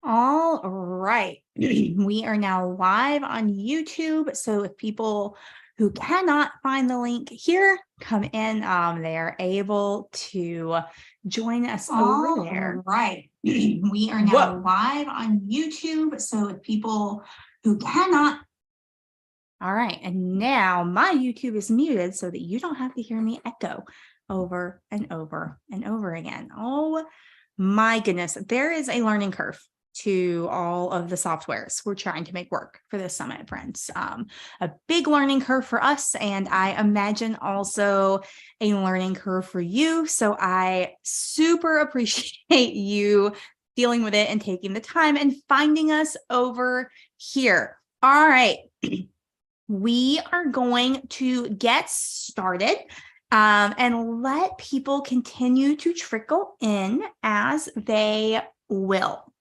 All right. We are now live on YouTube. So if people who cannot find the link here come in, they are able to join us over there. Right. We are now live on YouTube. So if people who cannot. All right. And now my YouTube is muted so that you don't have to hear me echo over and over and over again. Oh my goodness. There is a learning curve to all of the softwares we're trying to make work for this summit, friends. A big learning curve for us, and I imagine also a learning curve for you. So I super appreciate you dealing with it and taking the time and finding us over here. All right. We are going to get started and let people continue to trickle in as they will.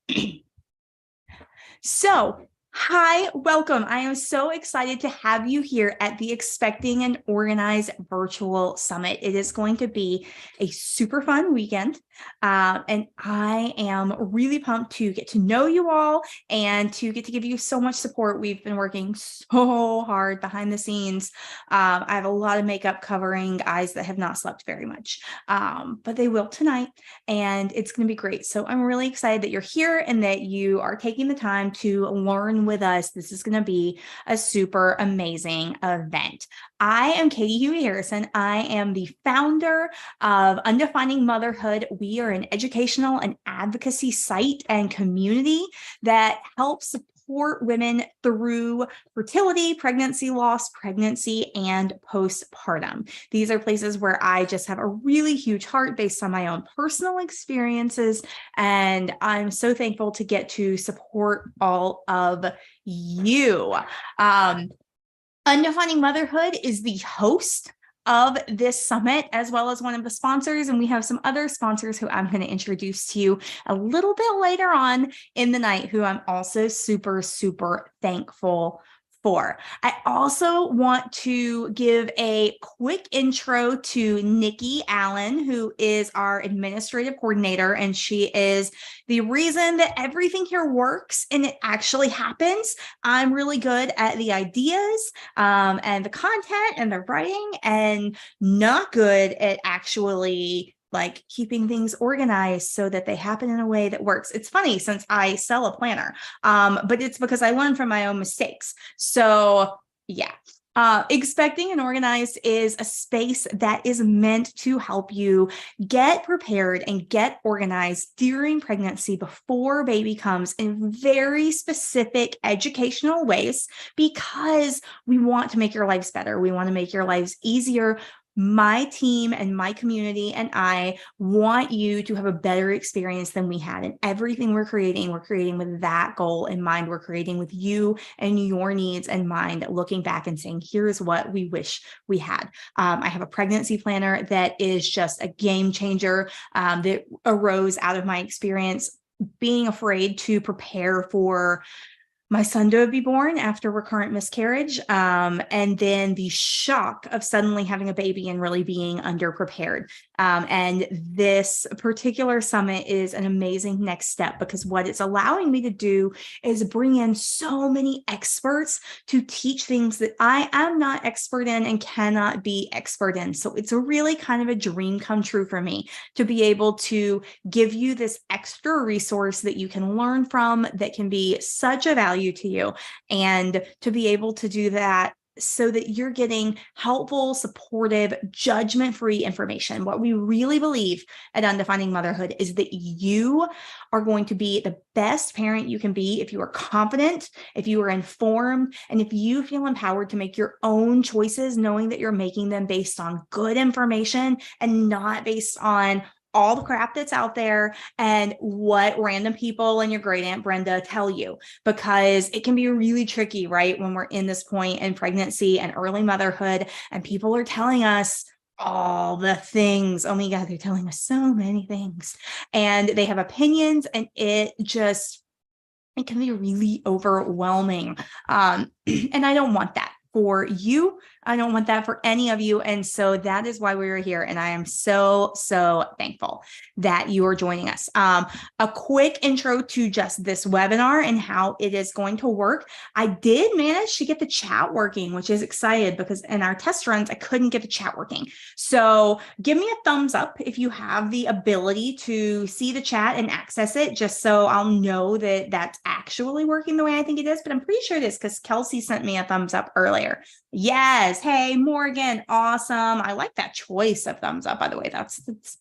So, hi, welcome. I am so excited to have you here at the Expecting and Organized Virtual Summit. It is going to be a super fun weekend, and I am really pumped to get to know you all and to get to give you so much support. We've been working so hard behind the scenes. I have a lot of makeup covering eyes that have not slept very much, but they will tonight, and it's going to be great. So I'm really excited that you're here and that you are taking the time to learn with us. This is going to be a super amazing event. I am Katie Huey Harrison. I am the founder of Undefining Motherhood. We are an educational and advocacy site and community that helps support women through fertility, pregnancy loss, pregnancy, and postpartum. These are places where I just have a really huge heart based on my own personal experiences. And I'm so thankful to get to support all of you. Undefining Motherhood is the host of this summit, as well as one of the sponsors. And we have some other sponsors who I'm going to introduce to you a little bit later on in the night, who I'm also super, super thankful for. I also want to give a quick intro to Nikki Allen, who is our administrative coordinator, and she is the reason that everything here works and it actually happens. I'm really good at the ideas and the content and the writing, and not good at actually like keeping things organized so that they happen in a way that works. It's funny since I sell a planner, but it's because I learned from my own mistakes. So yeah. Expecting and Organized is a space that is meant to help you get prepared and get organized during pregnancy before baby comes in very specific educational ways, because we want to make your lives better. We want to make your lives easier. My team and my community and I want you to have a better experience than we had. And everything we're creating with that goal in mind. We're creating with you and your needs in mind, looking back and saying, here's what we wish we had. I have a pregnancy planner that is just a game changer that arose out of my experience being afraid to prepare for my son to be born after recurrent miscarriage, and then the shock of suddenly having a baby and really being underprepared. And this particular summit is an amazing next step, because what it's allowing me to do is bring in so many experts to teach things that I am not expert in and cannot be expert in. So it's a really kind of a dream come true for me to be able to give you this extra resource that you can learn from, that can be such a value to you, and to be able to do that so that you're getting helpful, supportive, judgment-free information. What we really believe at Undefining Motherhood is that you are going to be the best parent you can be if you are confident, if you are informed, and if you feel empowered to make your own choices, knowing that you're making them based on good information and not based on all the crap that's out there and what random people and your great Aunt Brenda tell you, because it can be really tricky, right? When we're in this point in pregnancy and early motherhood, and people are telling us all the things. Oh my God, they're telling us so many things, and they have opinions, and it can be really overwhelming. And I don't want that for you. I don't want that for any of you. And so that is why we are here. And I am so, so thankful that you are joining us. A quick intro to just this webinar and how it is going to work. I did manage to get the chat working, which is excited because in our test runs, I couldn't get the chat working. So give me a thumbs up if you have the ability to see the chat and access it, just so I'll know that that's actually working the way I think it is. But I'm pretty sure it is because Kelsey sent me a thumbs up earlier. Yes. Hey, Morgan. Awesome. I like that choice of thumbs up, by the way.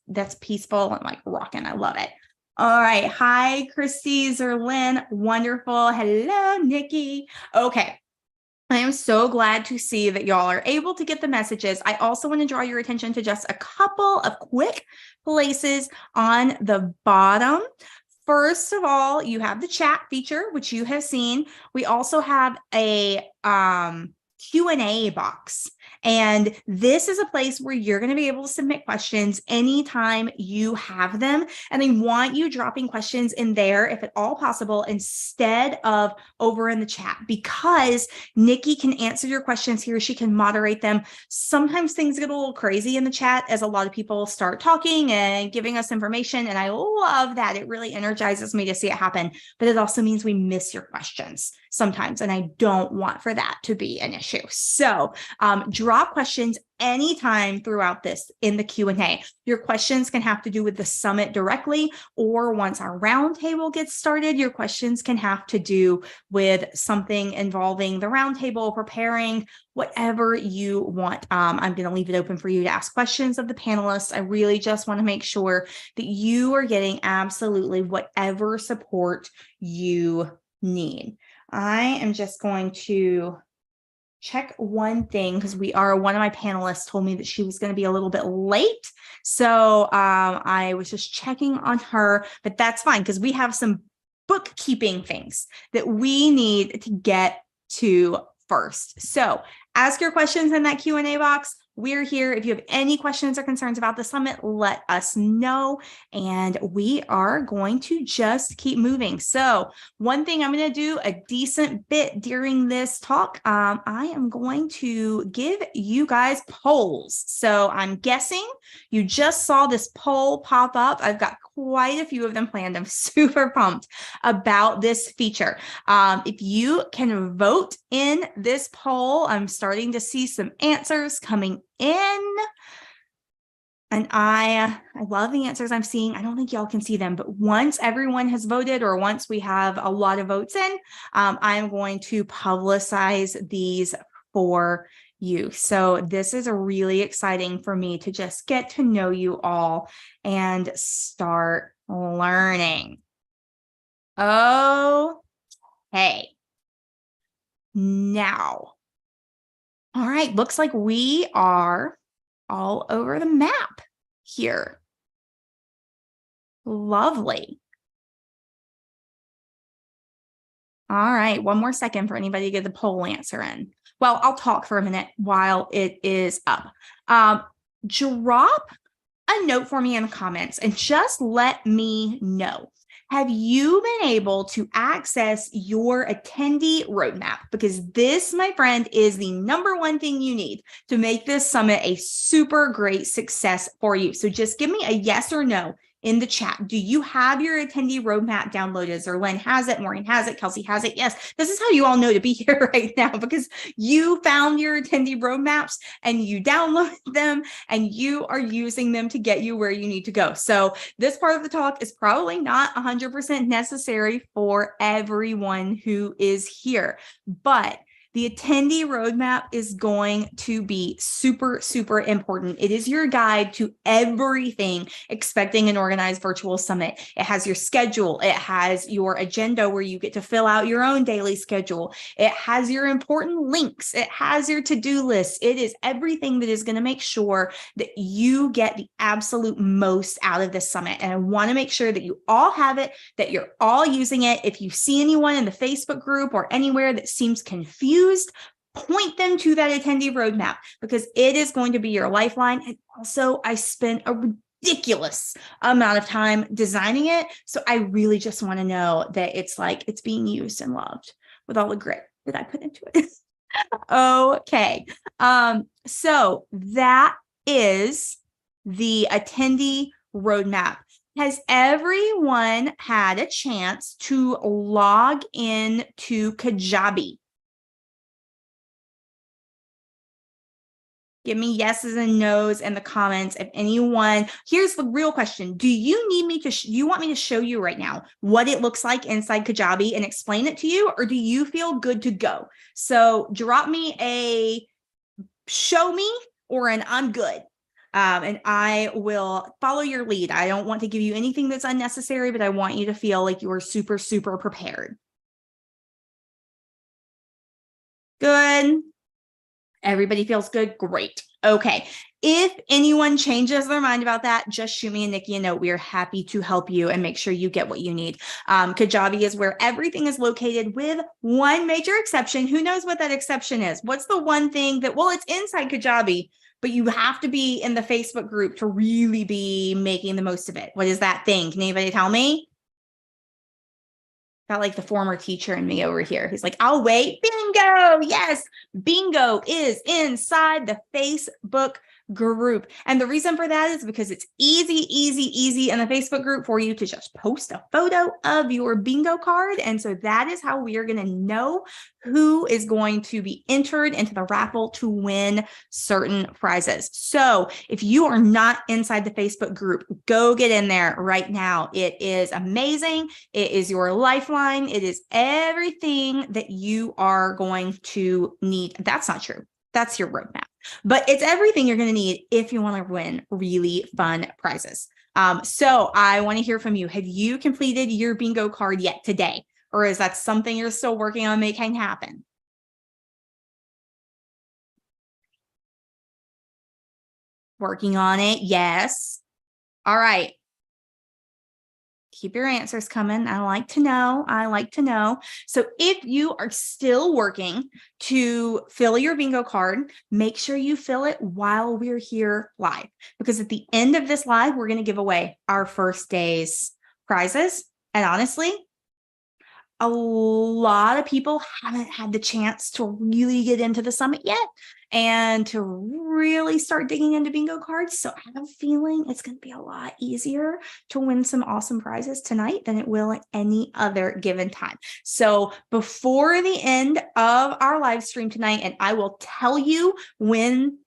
That's peaceful and like rocking. I love it. All right. Hi, Christy Zerlin. Wonderful. Hello, Nikki. Okay. I am so glad to see that y'all are able to get the messages. I also want to draw your attention to just a couple of quick places on the bottom. First of all, you have the chat feature, which you have seen. We also have a Q&A box. And this is a place where you're going to be able to submit questions anytime you have them. And I want you dropping questions in there, if at all possible, instead of over in the chat, because Nikki can answer your questions here. She can moderate them. Sometimes things get a little crazy in the chat as a lot of people start talking and giving us information. And I love that. It really energizes me to see it happen. But it also means we miss your questions sometimes. And I don't want for that to be an issue. So drop questions anytime throughout this in the Q&A. Your questions can have to do with the summit directly, or once our roundtable gets started, your questions can have to do with something involving the roundtable, preparing, whatever you want. I'm going to leave it open for you to ask questions of the panelists. I really just want to make sure that you are getting absolutely whatever support you need. I am just going to check one thing because one of my panelists told me that she was going to be a little bit late. So I was just checking on her, but that's fine because we have some bookkeeping things that we need to get to first. So ask your questions in that Q&A box. We're here. If you have any questions or concerns about the summit, let us know. And we are going to just keep moving. So one thing I'm going to do a decent bit during this talk, I am going to give you guys polls. So I'm guessing you just saw this poll pop up. I've got quite a few of them planned. I'm super pumped about this feature. If you can vote in this poll, I'm starting to see some answers coming in. And I love the answers I'm seeing. I don't think y'all can see them, but once everyone has voted, or once we have a lot of votes in, I'm going to publicize these for you. So this is really exciting for me to just get to know you all and start learning. Okay. Now, all right, looks like we are all over the map here. Lovely. All right, one more second for anybody to get the poll answer in. Well, I'll talk for a minute while it is up. Drop a note for me in the comments and just let me know. Have you been able to access your attendee roadmap? Because this, my friend, is the number one thing you need to make this summit a super great success for you. So just give me a yes or no in the chat. Do you have your attendee roadmap downloaded? Zerlin has it, Maureen has it, Kelsey has it. Yes, this is how you all know to be here right now, because you found your attendee roadmaps and you downloaded them and you are using them to get you where you need to go. So this part of the talk is probably not 100% necessary for everyone who is here, but the attendee roadmap is going to be super, super important. It is your guide to everything expecting an organized virtual summit. It has your schedule. It has your agenda where you get to fill out your own daily schedule. It has your important links. It has your to-do list. It is everything that is going to make sure that you get the absolute most out of this summit. And I want to make sure that you all have it, that you're all using it. If you see anyone in the Facebook group or anywhere that seems confused, point them to that attendee roadmap, because it is going to be your lifeline. And also, I spent a ridiculous amount of time designing it. So I really just want to know that it's being used and loved with all the grit that I put into it. Okay. So that is the attendee roadmap. Has everyone had a chance to log in to Kajabi? Give me yeses and nos in the comments. If anyone, here's the real question. Do you need me to, you want me to show you right now what it looks like inside Kajabi and explain it to you? Or do you feel good to go? So drop me a show me or an I'm good. And I will follow your lead. I don't want to give you anything that's unnecessary, but I want you to feel like you are super, super prepared. Good. Everybody feels good. Great. Okay. If anyone changes their mind about that, just shoot me and Nikki a note. We are happy to help you and make sure you get what you need. Kajabi is where everything is located with one major exception. Who knows what that exception is? What's the one thing that, well, it's inside Kajabi, but you have to be in the Facebook group to really be making the most of it. What is that thing? Can anybody tell me? Got like the former teacher in me over here. He's like, I'll wait. Bingo. Yes. Bingo is inside the Facebook group. And the reason for that is because it's easy in the Facebook group for you to just post a photo of your bingo card. And so that is how we are going to know who is going to be entered into the raffle to win certain prizes. So if you are not inside the Facebook group, go get in there right now. It is amazing. It is your lifeline. It is everything that you are going to need. That's not true. That's your roadmap. But it's everything you're going to need if you want to win really fun prizes. So I want to hear from you. Have you completed your bingo card yet today? Or is that something you're still working on making happen? Working on it. Yes. All right. Keep your answers coming. I like to know. I like to know. So if you are still working to fill your bingo card, make sure you fill it while we're here live, because at the end of this live, we're going to give away our first day's prizes. And honestly, a lot of people haven't had the chance to really get into the summit yet and to really start digging into bingo cards. So I have a feeling it's going to be a lot easier to win some awesome prizes tonight than it will at any other given time. So before the end of our live stream tonight, and I will tell you when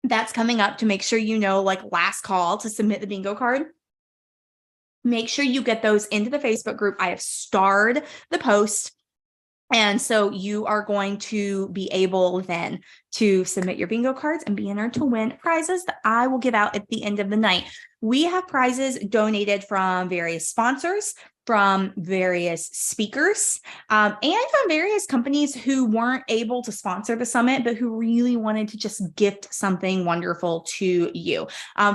that's coming up to make sure you know, like last call to submit the bingo card. Make sure you get those into the Facebook group. I have starred the post. And so you are going to be able then to submit your bingo cards and be entered to win prizes that I will give out at the end of the night. We have prizes donated from various sponsors, from various speakers, and from various companies who weren't able to sponsor the summit, but who really wanted to just gift something wonderful to you.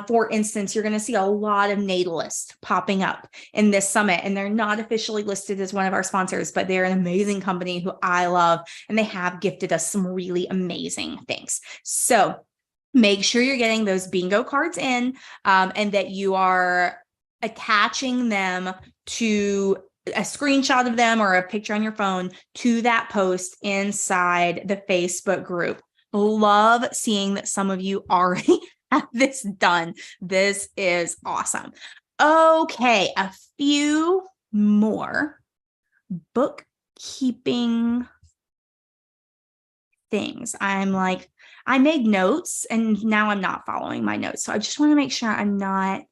For instance, you're going to see a lot of Natalist popping up in this summit, and they're not officially listed as one of our sponsors, but they're an amazing company who I love, and they have gifted us some really amazing things. So make sure you're getting those bingo cards in, and that you are attaching them to a screenshot of them or a picture on your phone to that post inside the Facebook group. Love seeing that some of you already have this done. This is awesome. Okay, a few more bookkeeping things. I'm like, I made notes and now I'm not following my notes. So I just want to make sure I'm not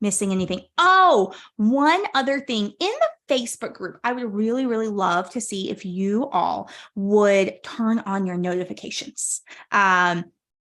missing anything. Oh, one other thing in the Facebook group, I would really, really love to see if you all would turn on your notifications.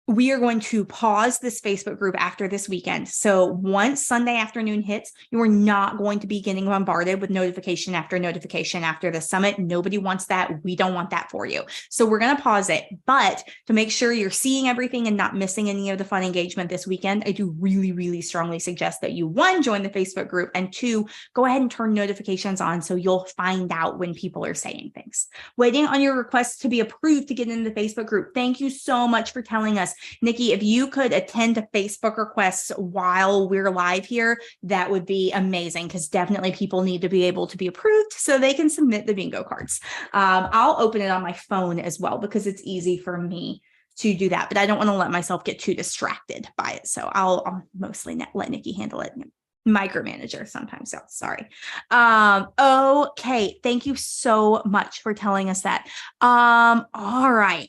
We are going to pause this Facebook group after this weekend. So once Sunday afternoon hits, you are not going to be getting bombarded with notification after notification after the summit. Nobody wants that. We don't want that for you. So we're going to pause it. But to make sure you're seeing everything and not missing any of the fun engagement this weekend, I do really, really strongly suggest that you, one, join the Facebook group, and two, go ahead and turn notifications on so you'll find out when people are saying things. Waiting on your request to be approved to get into the Facebook group. Thank you so much for telling us Nikki, if you could attend to Facebook requests while we're live here, that would be amazing, because definitely people need to be able to be approved so they can submit the bingo cards. I'll open it on my phone as well because it's easy for me to do that, but I don't want to let myself get too distracted by it. So I'll mostly let Nikki handle it. Micromanager sometimes. So sorry. Okay. Thank you so much for telling us that. All right.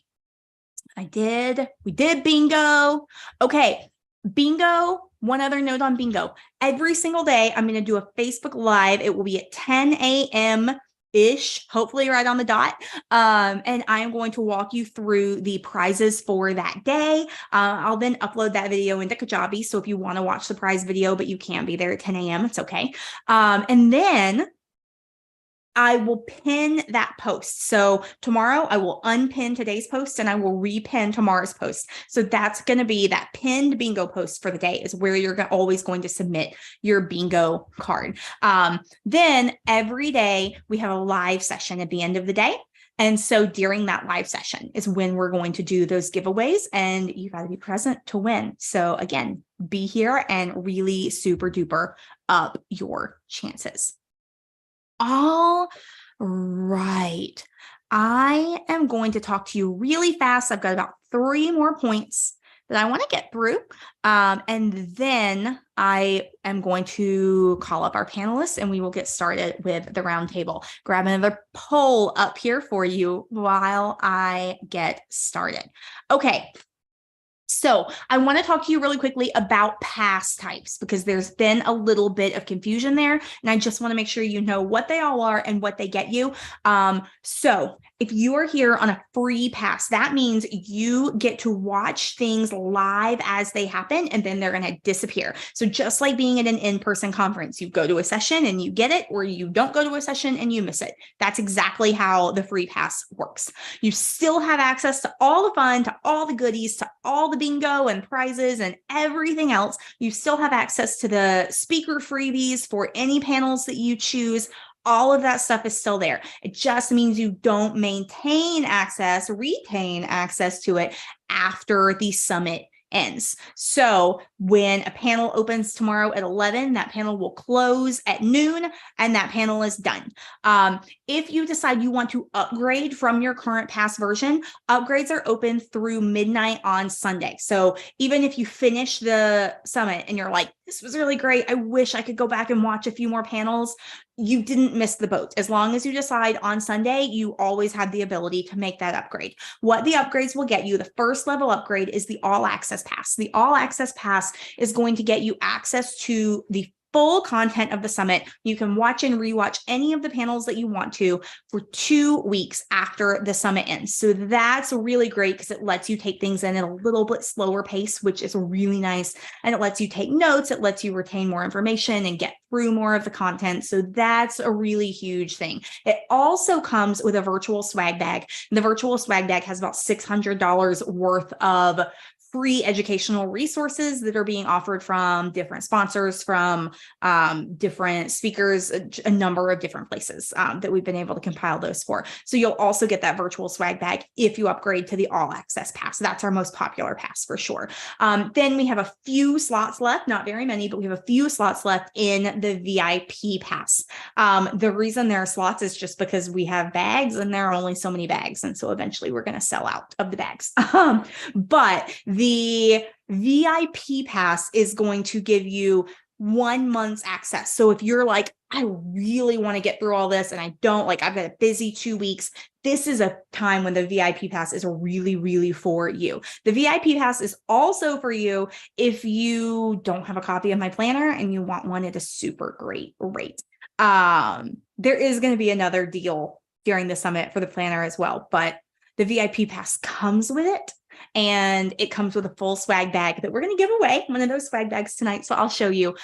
We did bingo. Okay. Bingo. One other note on bingo. Every single day, I'm going to do a Facebook Live. It will be at 10 a.m. ish, hopefully right on the dot. And I am going to walk you through the prizes for that day. I'll then upload that video into Kajabi. So if you want to watch the prize video, but you can't be there at 10 a.m., it's okay. And then I will pin that post. So tomorrow I will unpin today's post and I will repin tomorrow's post. So that's going to be that pinned bingo post for the day is where you're always going to submit your bingo card. Then every day we have a live session at the end of the day. And so during that live session is when we're going to do those giveaways, and you got to be present to win. So again, be here and really super duper up your chances. All right. I am going to talk to you really fast. I've got about 3 more points that I want to get through. And then I am going to call up our panelists and we will get started with the roundtable. Grab another poll up here for you while I get started. Okay. So I want to talk to you really quickly about pass types, because there's been a little bit of confusion there. And I just want to make sure you know what they all are and what they get you. So if you are here on a free pass, that means you get to watch things live as they happen, and then they're going to disappear. So just like being at an in-person conference, you go to a session and you get it, or you don't go to a session and you miss it. That's exactly how the free pass works. You still have access to all the fun, to all the goodies, to all the bingo and prizes and everything else. You still have access to the speaker freebies for any panels that you choose. All of that stuff is still there. It just means you don't retain access to it after the summit ends. So when a panel opens tomorrow at 11, that panel will close at noon and that panel is done. If you decide you want to upgrade from your current pass version, upgrades are open through midnight on Sunday. So even if you finish the summit and you're like, this was really great, I wish I could go back and watch a few more panels, you didn't miss the boat. As long as you decide on Sunday, you always have the ability to make that upgrade. What the upgrades will get you, the first level upgrade is the All Access Pass. The All Access Pass is going to get you access to the full content of the summit. You can watch and rewatch any of the panels that you want to for 2 weeks after the summit ends. So that's really great because it lets you take things in at a little bit slower pace, which is really nice. And it lets you take notes. It lets you retain more information and get through more of the content. So that's a really huge thing. It also comes with a virtual swag bag. The virtual swag bag has about $600 worth of free educational resources that are being offered from different sponsors, from different speakers, a number of different places that we've been able to compile those for. So you'll also get that virtual swag bag if you upgrade to the All Access Pass. That's our most popular pass for sure. Then we have a few slots left, not very many, but we have a few slots left in the VIP Pass. The reason there are slots is just because we have bags and there are only so many bags. And so eventually we're going to sell out of the bags. But the VIP Pass is going to give you 1 month's access. So if you're like, I really want to get through all this and I don't, like, I've got a busy 2 weeks, this is a time when the VIP Pass is really, really for you. The VIP Pass is also for you if you don't have a copy of my planner and you want one at a super great rate. There is going to be another deal during the summit for the planner as well, but the VIP Pass comes with it. And it comes with a full swag bag that we're going to give away, one of those swag bags tonight. So I'll show you.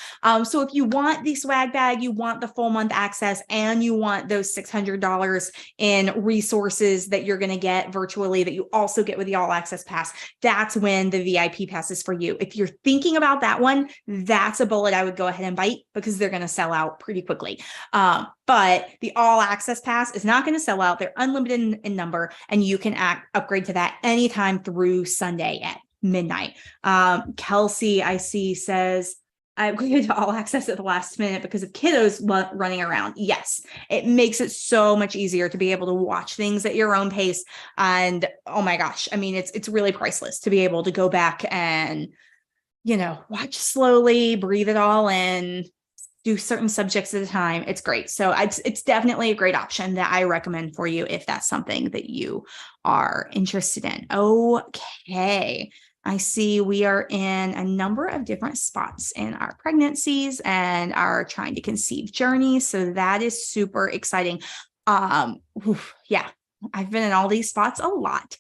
So if you want the swag bag, you want the full month access, and you want those $600 in resources that you're going to get virtually that you also get with the All Access Pass, that's when the VIP Pass is for you. If you're thinking about that one, that's a bullet I would go ahead and bite because they're going to sell out pretty quickly. But the All Access Pass is not going to sell out. They're unlimited in number, and you can upgrade to that anytime through Sunday at midnight. Kelsey, I see, says, I agreed to all access at the last minute because of kiddos running around. Yes, it makes it so much easier to be able to watch things at your own pace. And oh my gosh, I mean, it's really priceless to be able to go back and, watch slowly, breathe it all in, do certain subjects at a time. It's great. So it's definitely a great option that I recommend for you if that's something that you are interested in. Okay. I see we are in a number of different spots in our pregnancies and our trying to conceive journey. So that is super exciting. Yeah, I've been in all these spots a lot.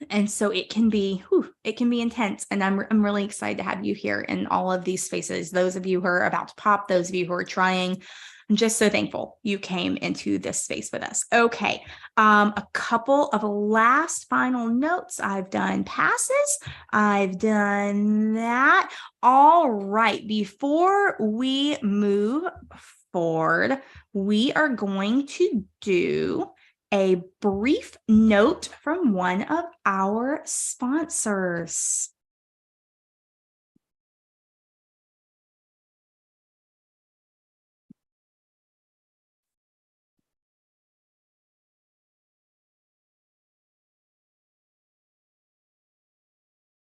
And so it can be intense. And I'm really excited to have you here in all of these spaces. Those of you who are about to pop, those of you who are trying, I'm just so thankful you came into this space with us. Okay. A couple of last final notes. I've done passes. I've done that. All right. Before we move forward, we are going to do a brief note from one of our sponsors.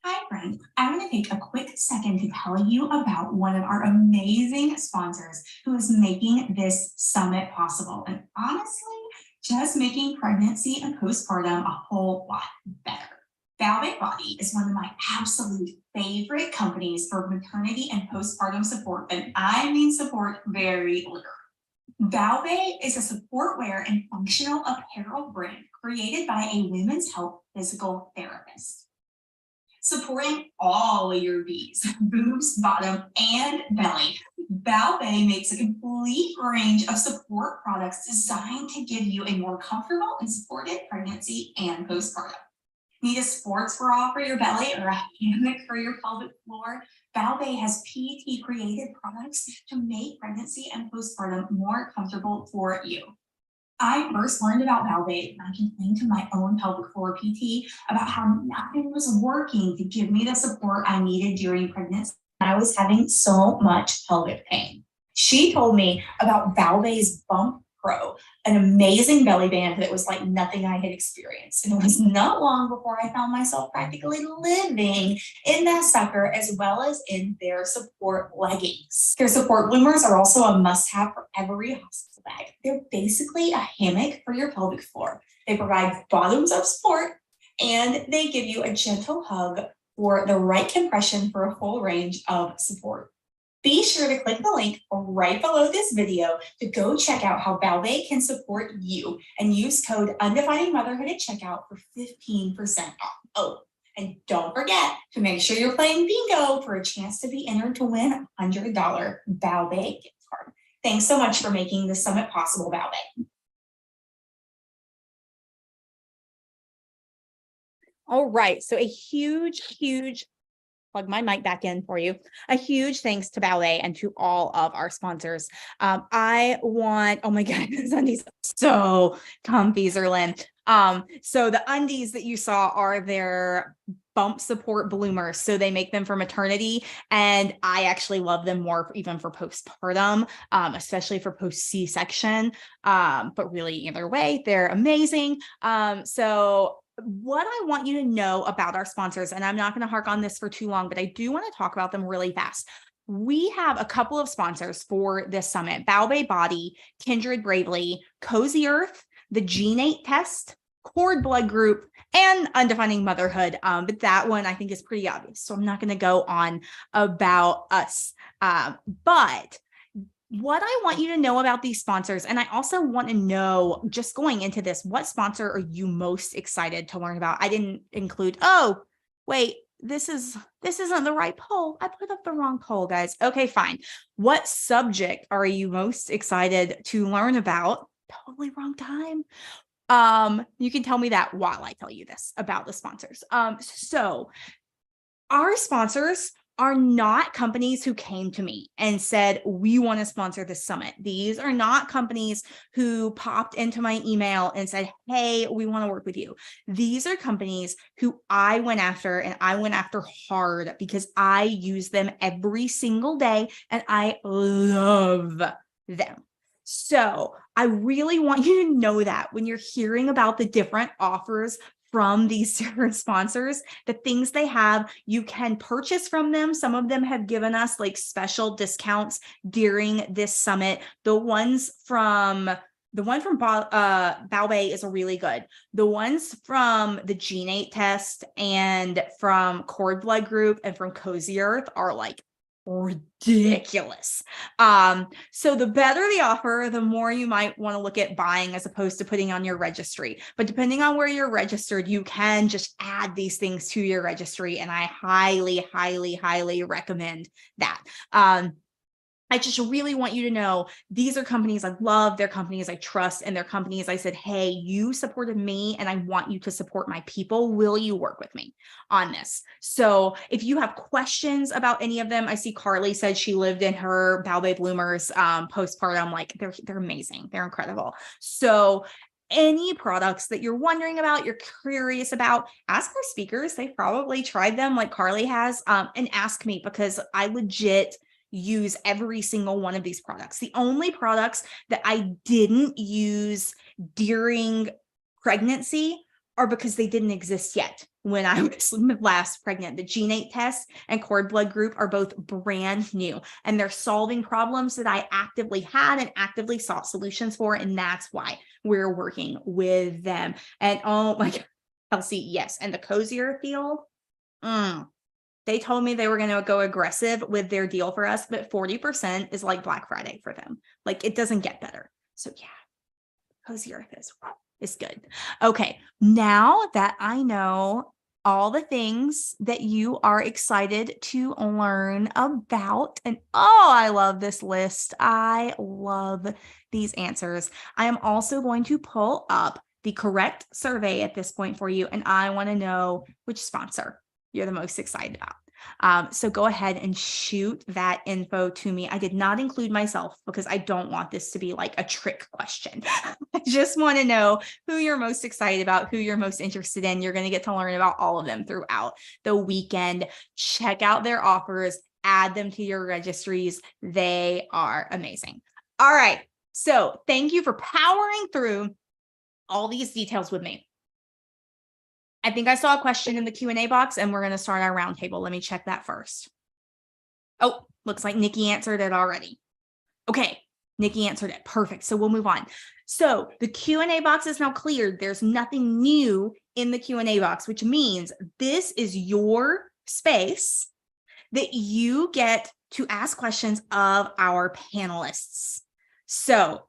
Hi, friend. I want to take a quick second to tell you about one of our amazing sponsors who is making this summit possible. And honestly, just making pregnancy and postpartum a whole lot better. Ballet Body is one of my absolute favorite companies for maternity and postpartum support. And I mean support very literally. Ballet is a support wear and functional apparel brand created by a women's health physical therapist. Supporting all of your B's, boobs, bottom, and belly. Ballet makes a complete range of support products designed to give you a more comfortable and supported pregnancy and postpartum. Need a sports bra for your belly or a hammock for your pelvic floor? Ballet has PT created products to make pregnancy and postpartum more comfortable for you. I first learned about Ballet and I complained to my own pelvic floor PT about how nothing was working to give me the support I needed during pregnancy. I was having so much pelvic pain. She told me about Ballet's Bump Pro, an amazing belly band that was like nothing I had experienced. And it was not long before I found myself practically living in that sucker as well as in their support leggings. Their support bloomers are also a must-have for every hospital bag. They're basically a hammock for your pelvic floor. They provide bottoms-up support and they give you a gentle hug for the right compression for a full range of support. Be sure to click the link right below this video to go check out how Ballet can support you and use code UNDEFININGMOTHERHOOD at checkout for 15% off. Oh, and don't forget to make sure you're playing bingo for a chance to be entered to win a $100 Ballet gift card. Thanks so much for making this summit possible, Ballet. All right, so a huge plug my mic back in for you. A huge thanks to Ballet and to all of our sponsors. I want, oh my God, these undies are so comfy, Zerlyn. So the undies that you saw are their bump support bloomers. So they make them for maternity. And I actually love them more even for postpartum, especially for post C-section. But really either way, they're amazing. So what I want you to know about our sponsors, and I'm not going to hark on this for too long, but I do want to talk about them really fast. We have a couple of sponsors for this summit: Ballet Body, Kindred Bravely, Cozy Earth, the G8 Test, Cord Blood Group, and Undefining Motherhood. But that one I think is pretty obvious, so I'm not going to go on about us. But what I want you to know about these sponsors, and I also want to know, just going into this, what sponsor are you most excited to learn about? I didn't include, oh, wait, this isn't the right poll. I put up the wrong poll, guys. Okay, fine. What subject are you most excited to learn about? Totally wrong time. You can tell me that while I tell you this about the sponsors. So our sponsors are not companies who came to me and said, we want to sponsor this summit. These are not companies who popped into my email and said, hey, we want to work with you. These are companies who I went after, and I went after hard because I use them every single day and I love them. So I really want you to know that when you're hearing about the different offers from these different sponsors, the things they have, you can purchase from them. Some of them have given us like special discounts during this summit. The one from Baobei is really good. The ones from the Gene8 test and from Cord Blood Group and from Cozy Earth are like ridiculous. So the better the offer, the more you might want to look at buying as opposed to putting on your registry. But depending on where you're registered, you can just add these things to your registry. And I highly, highly, highly recommend that. I just really want you to know these are companies I love, they're companies I trust, and they're companies I said, hey, you supported me and I want you to support my people. Will you work with me on this? So if you have questions about any of them, I see Carly said she lived in her Baobei Bloomers postpartum. Like they're amazing. They're incredible. So any products that you're wondering about, you're curious about, ask our speakers. They've probably tried them like Carly has, and ask me because I legit use every single one of these products. The only products that I didn't use during pregnancy are because they didn't exist yet when I was last pregnant. The Gene8 test and Cord Blood Group are both brand new, and they're solving problems that I actively had and actively sought solutions for, and that's why we're working with them. And oh my God, Kelsey, yes, and the Cozier deal, they told me they were going to go aggressive with their deal for us, but 40% is like Black Friday for them. Like it doesn't get better. So yeah, Cozy Earth is good. Okay, now that I know all the things that you are excited to learn about, and oh, I love this list. I love these answers. I am also going to pull up the correct survey at this point for you, and I want to know which sponsor you're the most excited about. So go ahead and shoot that info to me. I did not include myself because I don't want this to be like a trick question. I just want to know who you're most excited about, who you're most interested in. You're going to get to learn about all of them throughout the weekend. Check out their offers, add them to your registries. They are amazing. All right. So thank you for powering through all these details with me. I think I saw a question in the Q&A box, and we're going to start our roundtable. Let me check that first. Oh, looks like Nikki answered it already. Okay, Nikki answered it. Perfect. So we'll move on. So the Q&A box is now cleared. There's nothing new in the Q&A box, which means this is your space that you get to ask questions of our panelists. So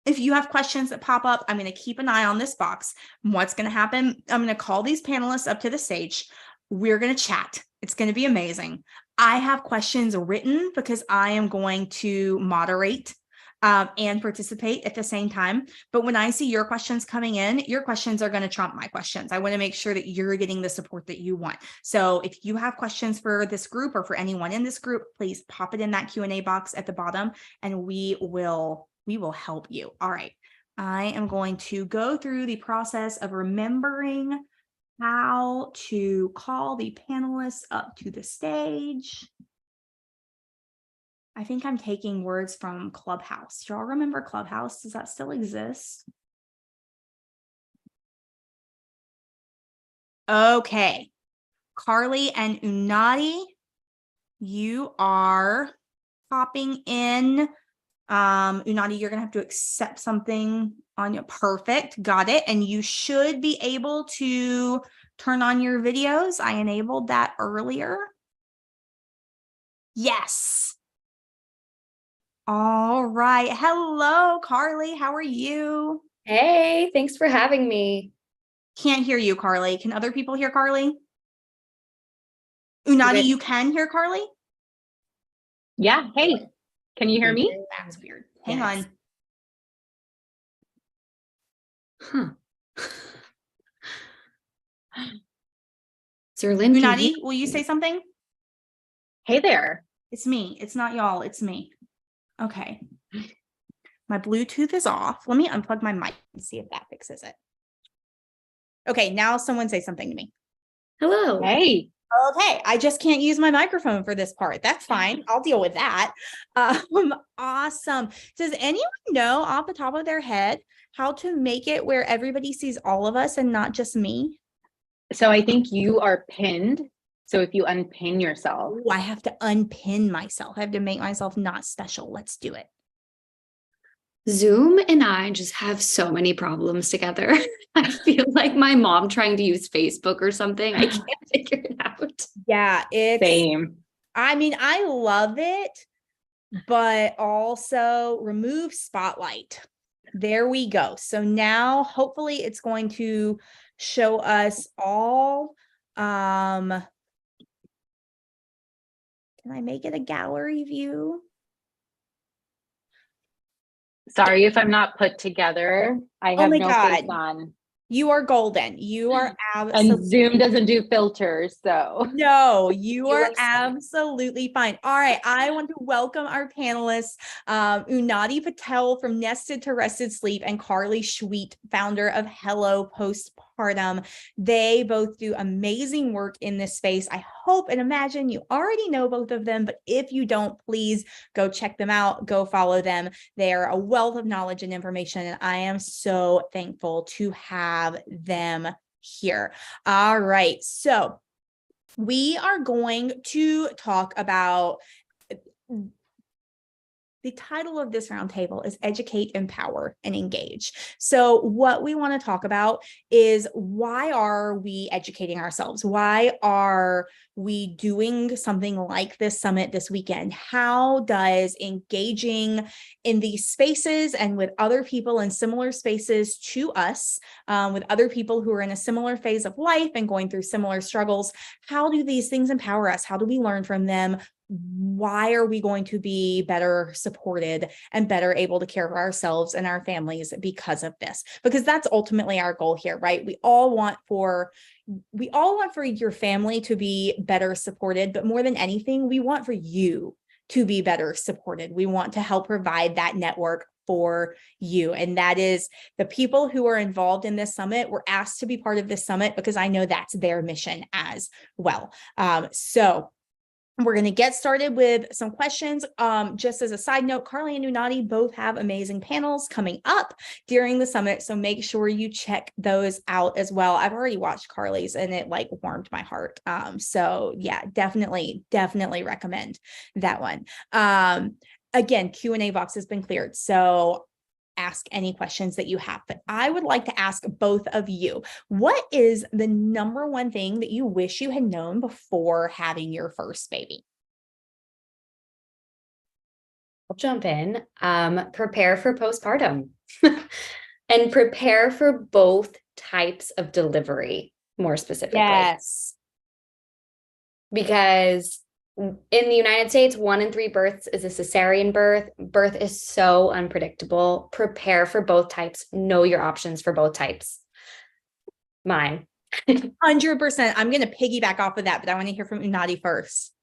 if you have questions that pop up, I'm going to keep an eye on this box. What's going to happen? I'm going to call these panelists up to the stage. We're going to chat. It's going to be amazing. I have questions written because I am going to moderate and participate at the same time. But when I see your questions coming in, your questions are going to trump my questions. I want to make sure that you're getting the support that you want. So if you have questions for this group or for anyone in this group, please pop it in that Q&A box at the bottom, and we will help you. All right. I am going to go through the process of remembering how to call the panelists up to the stage. I think I'm taking words from Clubhouse. Do y'all remember Clubhouse? Does that still exist? Okay. Carly and Unadi, you are popping in. Unadi, you're gonna have to accept something on your perfect. Got it. And you should be able to turn on your videos. I enabled that earlier. Yes. All right. Hello, Carly. How are you? Hey, thanks for having me. Can't hear you, Carly. Can other people hear Carly? Unadi, you can hear Carly? Yeah. Hey, can you hear me? That's weird. Hang on. Huh. Is there Lynn? Unadi, will you say something? Hey there. It's me. It's not y'all. It's me. Okay. My Bluetooth is off. Let me unplug my mic and see if that fixes it. Okay. Now someone say something to me. Hello. Hey. Okay. I just can't use my microphone for this part. That's fine. I'll deal with that. Awesome. Does anyone know off the top of their head how to make it where everybody sees all of us and not just me? So I think you are pinned. So if you unpin yourself. Ooh, I have to unpin myself. I have to make myself not special. Let's do it. Zoom and I just have so many problems together. I feel like my mom trying to use Facebook or something. I can't figure it out. Yeah, it's Same. I mean, I love it, but also remove spotlight. There we go. So now hopefully it's going to show us all. Can I make it a gallery view? Sorry if I'm not put together. I Oh have my no God. face on. You are golden. You are And absolutely Zoom doesn't do filters. So no, you You are are safe. absolutely fine. All right. I want to welcome our panelists, Unati Patel from Nested to Rested Sleep and Carly Schweet, founder of Hello Postpartum. They both do amazing work in this space. I hope and imagine you already know both of them, but if you don't, please go check them out. Go follow them. They're a wealth of knowledge and information, and I am so thankful to have them here. All right. So we are going to talk about the title of this roundtable is Educate, Empower, and Engage. So what we want to talk about is why are we educating ourselves? Why are we doing something like this summit this weekend? How does engaging in these spaces and with other people in similar spaces to us, with other people who are in a similar phase of life and going through similar struggles, how do these things empower us? How do we learn from them? Why are we going to be better supported and better able to care for ourselves and our families because of this? Because that's ultimately our goal here, right? We all want for your family to be better supported, but more than anything, we want for you to be better supported. We want to help provide that network for you. And that is the people who are involved in this summit were asked to be part of this summit because I know that's their mission as well. So we're going to get started with some questions. Just as a side note, Carly and Unati both have amazing panels coming up during the summit. So make sure you check those out as well. I've already watched Carly's and it like warmed my heart. So yeah, definitely recommend that one. Again, Q&A box has been cleared. So ask any questions that you have, but I would like to ask both of you, what is the number one thing that you wish you had known before having your first baby? I'll jump in. Prepare for postpartum and prepare for both types of delivery, more specifically. Yes. Because in the United States, 1 in 3 births is a cesarean birth. Birth is so unpredictable. Prepare for both types. Know your options for both types. Mine. 100%. I'm going to piggyback off of that, but I want to hear from Unati first.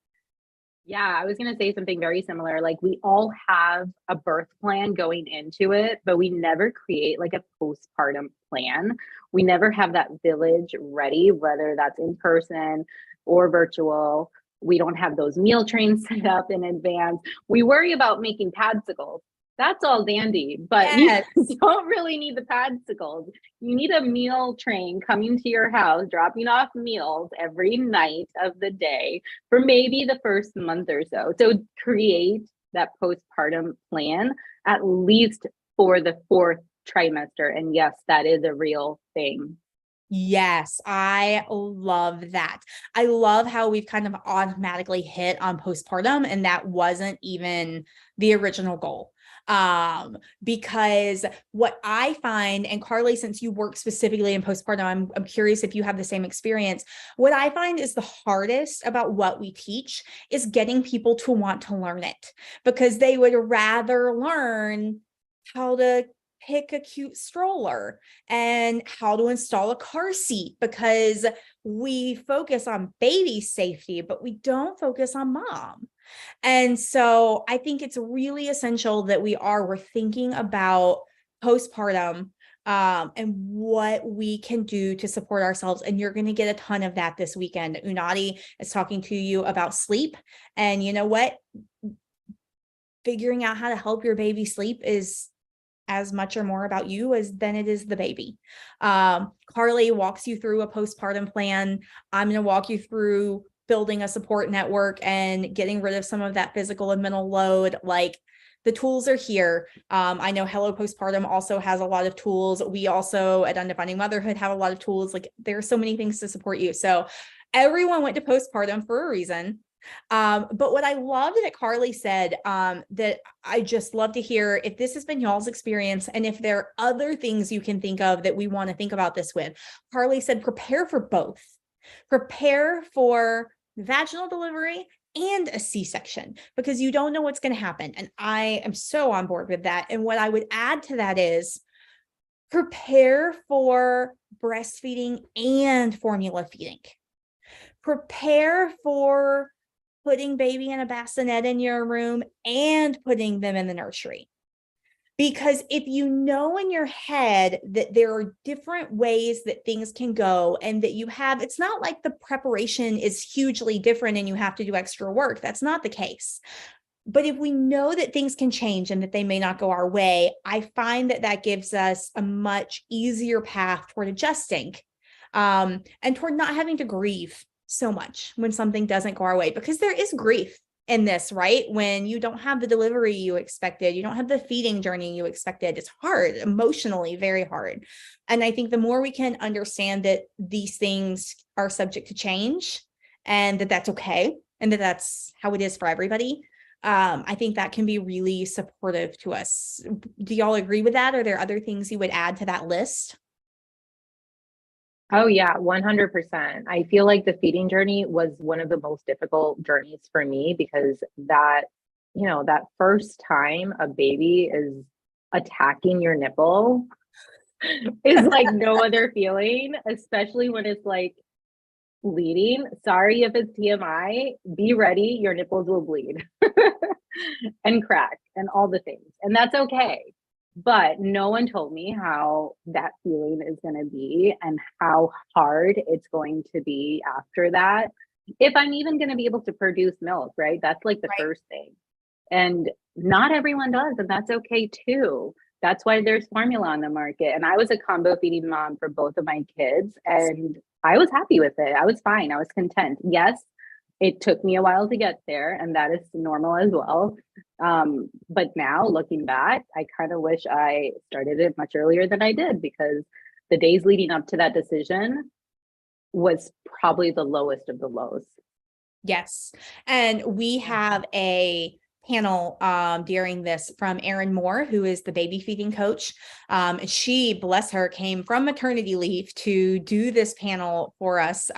yeah, I was going to say something very similar. Like we all have a birth plan going into it, but we never create like a postpartum plan. We never have that village ready, whether that's in person or virtual. We don't have those meal trains set up in advance. We worry about making padsicles. That's all dandy, but Yes. you don't really need the padsicles. You need a meal train coming to your house, dropping off meals every night of the day for maybe the first month or so. So create that postpartum plan at least for the 4th trimester. And yes, that is a real thing. Yes, I love that. I love how we've kind of automatically hit on postpartum, and that wasn't even the original goal. Because what I find, and Carly, since you work specifically in postpartum, I'm curious if you have the same experience. What I find is the hardest about what we teach is getting people to want to learn it, because they would rather learn how to pick a cute stroller and how to install a car seat, because we focus on baby safety, but we don't focus on mom. And so I think it's really essential that we're thinking about postpartum and what we can do to support ourselves. And you're going to get a ton of that this weekend. Unati is talking to you about sleep. And you know what? Figuring out how to help your baby sleep is as much or more about you than it is the baby. Carly walks you through a postpartum plan. I'm going to walk you through building a support network and getting rid of some of that physical and mental load. Like, the tools are here. I know Hello Postpartum also has a lot of tools. We also at Undefining Motherhood have a lot of tools. Like, there are so many things to support you. So everyone went to postpartum for a reason. But what I loved that Carly said, that I just love to hear, if this has been y'all's experience and if there are other things you can think of that we want to think about this with, Carly said, prepare for both. Prepare for vaginal delivery and a C-section, because you don't know what's going to happen. And I am so on board with that. And what I would add to that is prepare for breastfeeding and formula feeding. Prepare for putting baby in a bassinet in your room and putting them in the nursery. Because if you know in your head that there are different ways that things can go, and that it's not like the preparation is hugely different and you have to do extra work. That's not the case. But if we know that things can change and that they may not go our way, I find that gives us a much easier path toward adjusting, and toward not having to grieve so much when something doesn't go our way, because there is grief in this, right? When you don't have the delivery you expected, you don't have the feeding journey you expected. It's hard, emotionally, very hard. And I think the more we can understand that these things are subject to change and that that's okay, and that that's how it is for everybody, I think that can be really supportive to us. Do y'all agree with that? Are there other things you would add to that list? Oh yeah, 100%. I feel like the feeding journey was one of the most difficult journeys for me, because that first time a baby is attacking your nipple is like no other feeling, especially when it's like bleeding. Sorry if it's TMI, be ready, your nipples will bleed and crack and all the things. And that's okay. But no one told me how that feeling is going to be and how hard it's going to be after that. If I'm even going to be able to produce milk, right? That's like the first thing. And not everyone does, and that's okay too. That's why there's formula on the market. And I was a combo feeding mom for both of my kids, and I was happy with it. I was fine. I was content. Yes, it took me a while to get there, and that is normal as well. But now looking back, I kind of wish I started it much earlier than I did, because the days leading up to that decision was probably the lowest of the lows. Yes. And we have a panel during this from Erin Moore, who is the baby feeding coach. She, bless her, came from maternity leave to do this panel for us.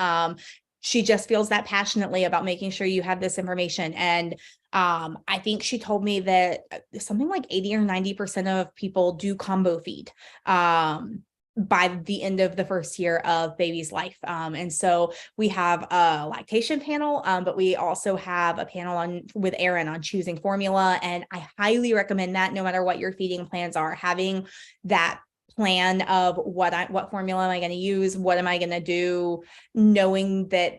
She just feels that passionately about making sure you have this information. And I think she told me that something like 80 or 90% of people do combo feed by the end of the first year of baby's life. And so we have a lactation panel, but we also have a panel with Erin on choosing formula. And I highly recommend that, no matter what your feeding plans are, having that plan of what formula am I going to use? What am I going to do? Knowing that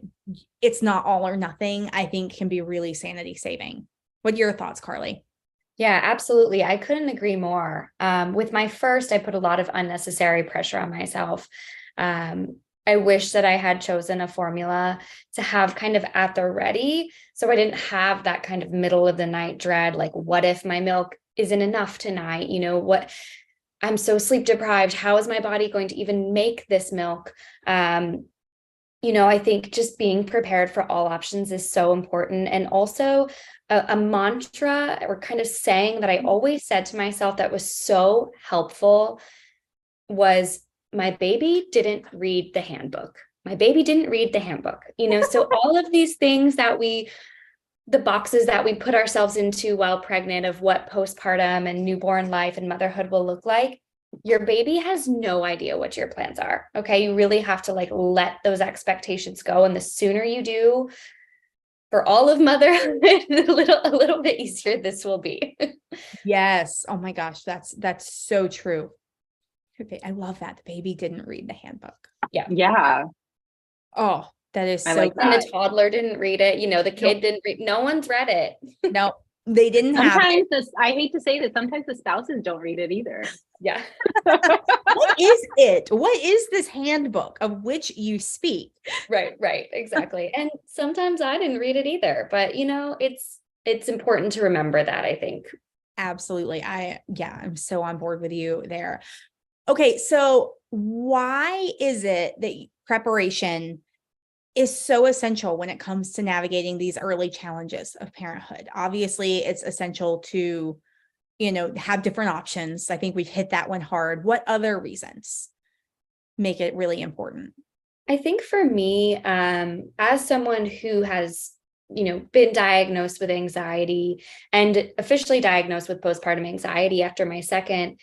it's not all or nothing, I think can be really sanity saving. What are your thoughts, Carly? Yeah, absolutely. I couldn't agree more. With my first, I put a lot of unnecessary pressure on myself. I wish that I had chosen a formula to have kind of at the ready, so I didn't have that kind of middle of the night dread. Like, what if my milk isn't enough tonight? I'm so sleep deprived. How is my body going to even make this milk? I think just being prepared for all options is so important. And also a mantra, or kind of saying that I always said to myself that was so helpful, was, my baby didn't read the handbook. My baby didn't read the handbook. So all of these things the boxes that we put ourselves into while pregnant, of what postpartum and newborn life and motherhood will look like, Your baby has no idea what your plans are. Okay. You really have to like let those expectations go. And the sooner you do, for all of motherhood, a little bit easier this will be. Yes. Oh my gosh, that's so true. Okay, I love that the baby didn't read the handbook. Yeah, Oh, that is I so like good. And that. the toddler didn't read it. You know, the kid Nope. didn't read. No one's read it. No, they didn't have it. Sometimes I hate to say that sometimes the spouses don't read it either. Yeah. What is it? What is this handbook of which you speak? Right. Exactly. And sometimes I didn't read it either, but you know, it's important to remember that, I think. Absolutely. I'm so on board with you there. Okay, so why is it that preparation is so essential when it comes to navigating these early challenges of parenthood? Obviously, it's essential to, have different options. I think we've hit that one hard. What other reasons make it really important? I think for me, as someone who has, been diagnosed with anxiety and officially diagnosed with postpartum anxiety after my second,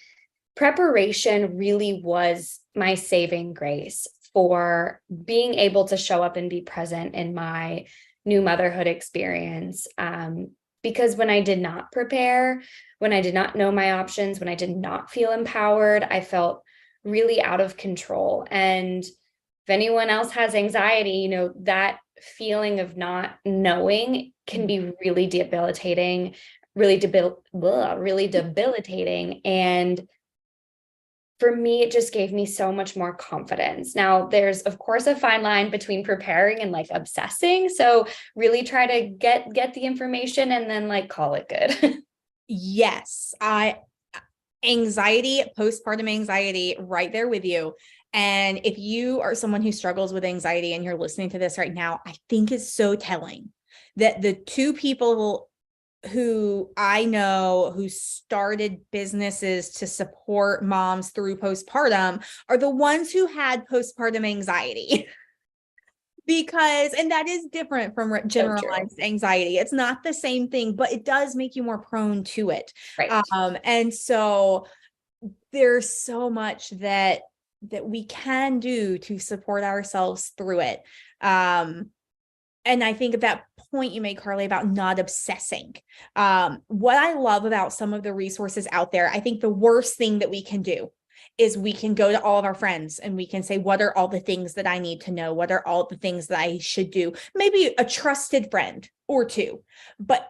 preparation really was my saving grace for being able to show up and be present in my new motherhood experience. Because when I did not prepare, when I did not know my options, when I did not feel empowered, I felt really out of control. And if anyone else has anxiety, that feeling of not knowing can be really debilitating, really debilitating. And for me, it just gave me so much more confidence. Now, there's of course a fine line between preparing and like obsessing. So really try to get the information and then like call it good. Yes, anxiety, postpartum anxiety, right there with you. And if you are someone who struggles with anxiety and you're listening to this right now, I think it's so telling that the two people who I know who started businesses to support moms through postpartum are the ones who had postpartum anxiety. And that is different from generalized anxiety. It's not the same thing, but it does make you more prone to it. Right. And so there's so much that we can do to support ourselves through it. And I think at that point you made, Carly, about not obsessing. What I love about some of the resources out there, I think the worst thing that we can do is we can go to all of our friends and we can say, what are all the things that I need to know? What are all the things that I should do? Maybe a trusted friend or two, but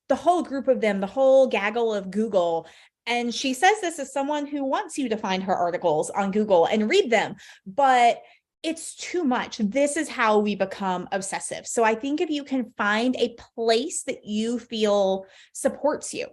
the whole group of them, the whole gaggle of Google. And she says this as someone who wants you to find her articles on Google and read them, but it's too much. This is how we become obsessive. So I think if you can find a place that you feel supports you,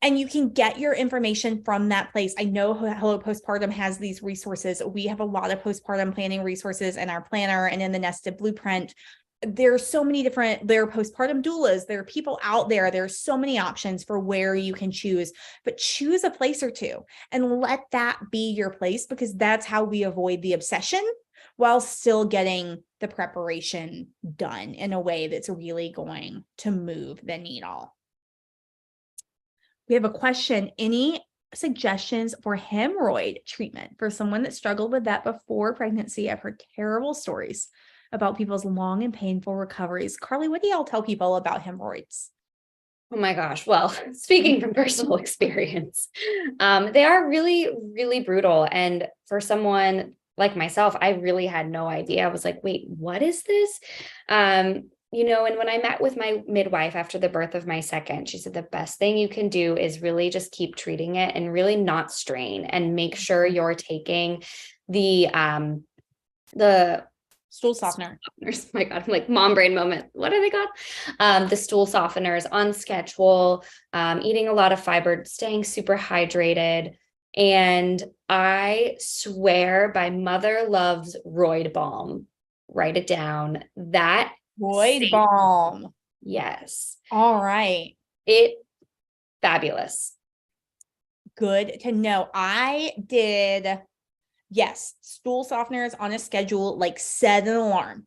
and you can get your information from that place. I know Hello Postpartum has these resources. We have a lot of postpartum planning resources in our planner and in the Nested Blueprint. There's so many there are postpartum doulas. There are people out there. There's so many options for where you can choose, but choose a place or two and let that be your place, because that's how we avoid the obsession while still getting the preparation done in a way that's really going to move the needle. We have a question. Any suggestions for hemorrhoid treatment for someone that struggled with that before pregnancy? I've heard terrible stories about people's long and painful recoveries. Carly, what do y'all tell people about hemorrhoids? Oh my gosh. Well, speaking from personal experience, they are really, really brutal. And for someone like myself, I really had no idea. I was like, wait, what is this? And when I met with my midwife after the birth of my second, she said the best thing you can do is really just keep treating it and really not strain, and make sure you're taking the stool softener. My God, I'm like mom brain moment. What are they called? The stool softeners on schedule, eating a lot of fiber, staying super hydrated. And I swear by Mother Love's Roid Balm, write it down. That Roid Balm. Yes. All right. Fabulous. Good to know. I did, yes, stool softeners on a schedule, like set an alarm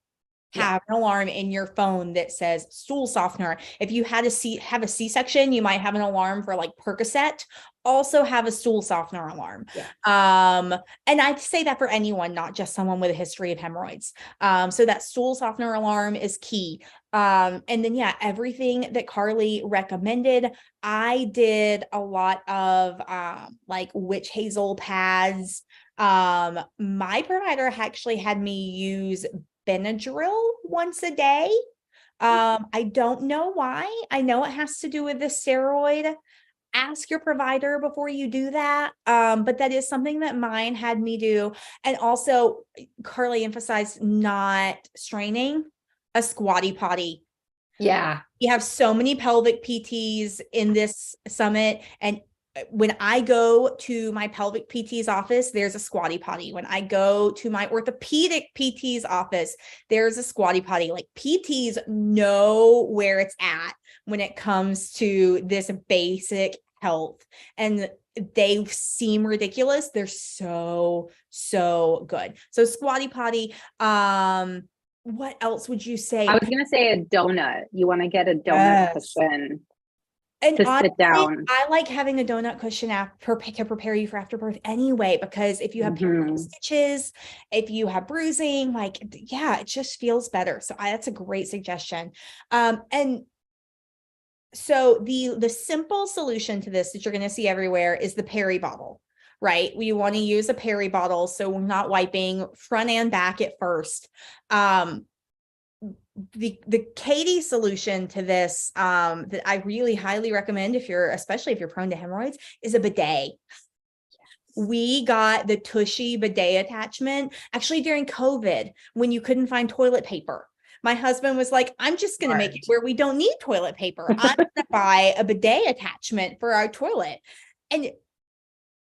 have an alarm in your phone that says stool softener. If you had have a C-section, you might have an alarm for like Percocet. Also have a stool softener alarm. And I'd say that for anyone, not just someone with a history of hemorrhoids. So that stool softener alarm is key. And then, everything that Carly recommended, I did a lot of like witch hazel pads. My provider actually had me use Benadryl once a day. I don't know why. I know it has to do with the steroid. Ask your provider before you do that. But that is something that mine had me do. And also, Carly emphasized not straining a squatty potty. Yeah. You have so many pelvic PTs in this summit, and when I go to my pelvic PT's office, there's a squatty potty. When I go to my orthopedic PT's office, there's a squatty potty. Like, PTs know where it's at when it comes to this basic health, and they seem ridiculous. They're so good. So squatty potty. What else would you say? I was gonna say a donut. You want to get a donut cushion. And to honestly, sit down. I like having a donut cushion to prepare you for after birth anyway, because if you have stitches, if you have bruising, like, it just feels better. So that's a great suggestion. And so the simple solution to this that you're going to see everywhere is the peri bottle, right? We want to use a peri bottle, so we're not wiping front and back at first. The Katie solution to this, that I really highly recommend, especially if you're prone to hemorrhoids, is a bidet. We got the Tushy bidet attachment actually during COVID, when you couldn't find toilet paper. My husband was like, I'm just going to make it where we don't need toilet paper. I'm going to buy a bidet attachment for our toilet. And it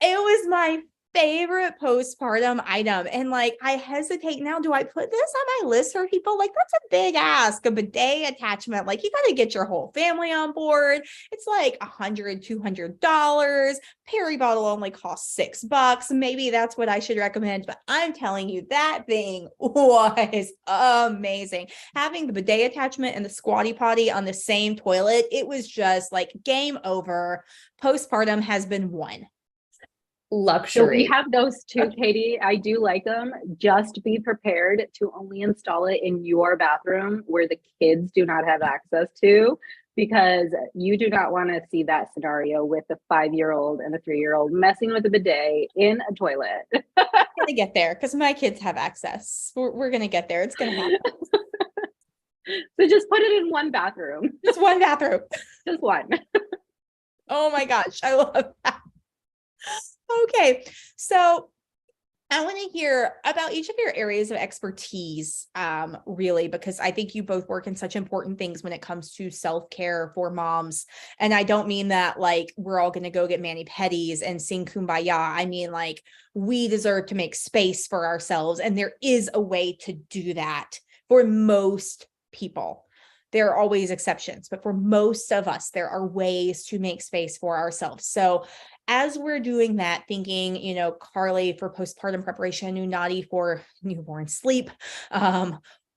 was my favorite postpartum item. And like, I hesitate now. Do I put this on my list for people? Like, that's a big ask, a bidet attachment. Like, you got to get your whole family on board. It's like $100, $200. Peri bottle only costs $6. Maybe that's what I should recommend. But I'm telling you, that thing was amazing. Having the bidet attachment and the squatty potty on the same toilet, it was just like game over. Postpartum has been won. Luxury. So we have those too, Katie. I do like them. Just be prepared to only install it in your bathroom where the kids do not have access to, because you do not want to see that scenario with a 5-year-old and a 3-year-old messing with a bidet in a toilet. We're gonna get there because my kids have access. We're gonna get there. It's gonna happen. So just put it in one bathroom. Just one bathroom. Just one. Oh my gosh, I love that. Okay, so I want to hear about each of your areas of expertise, really, because I think you both work in such important things when it comes to self-care for moms. And I don't mean that like we're all going to go get mani-pedis and sing Kumbaya. I mean, like, we deserve to make space for ourselves. And there is a way to do that for most people. There are always exceptions, but for most of us, there are ways to make space for ourselves. So as we're doing that, thinking, Carly for postpartum preparation, Unati for newborn sleep,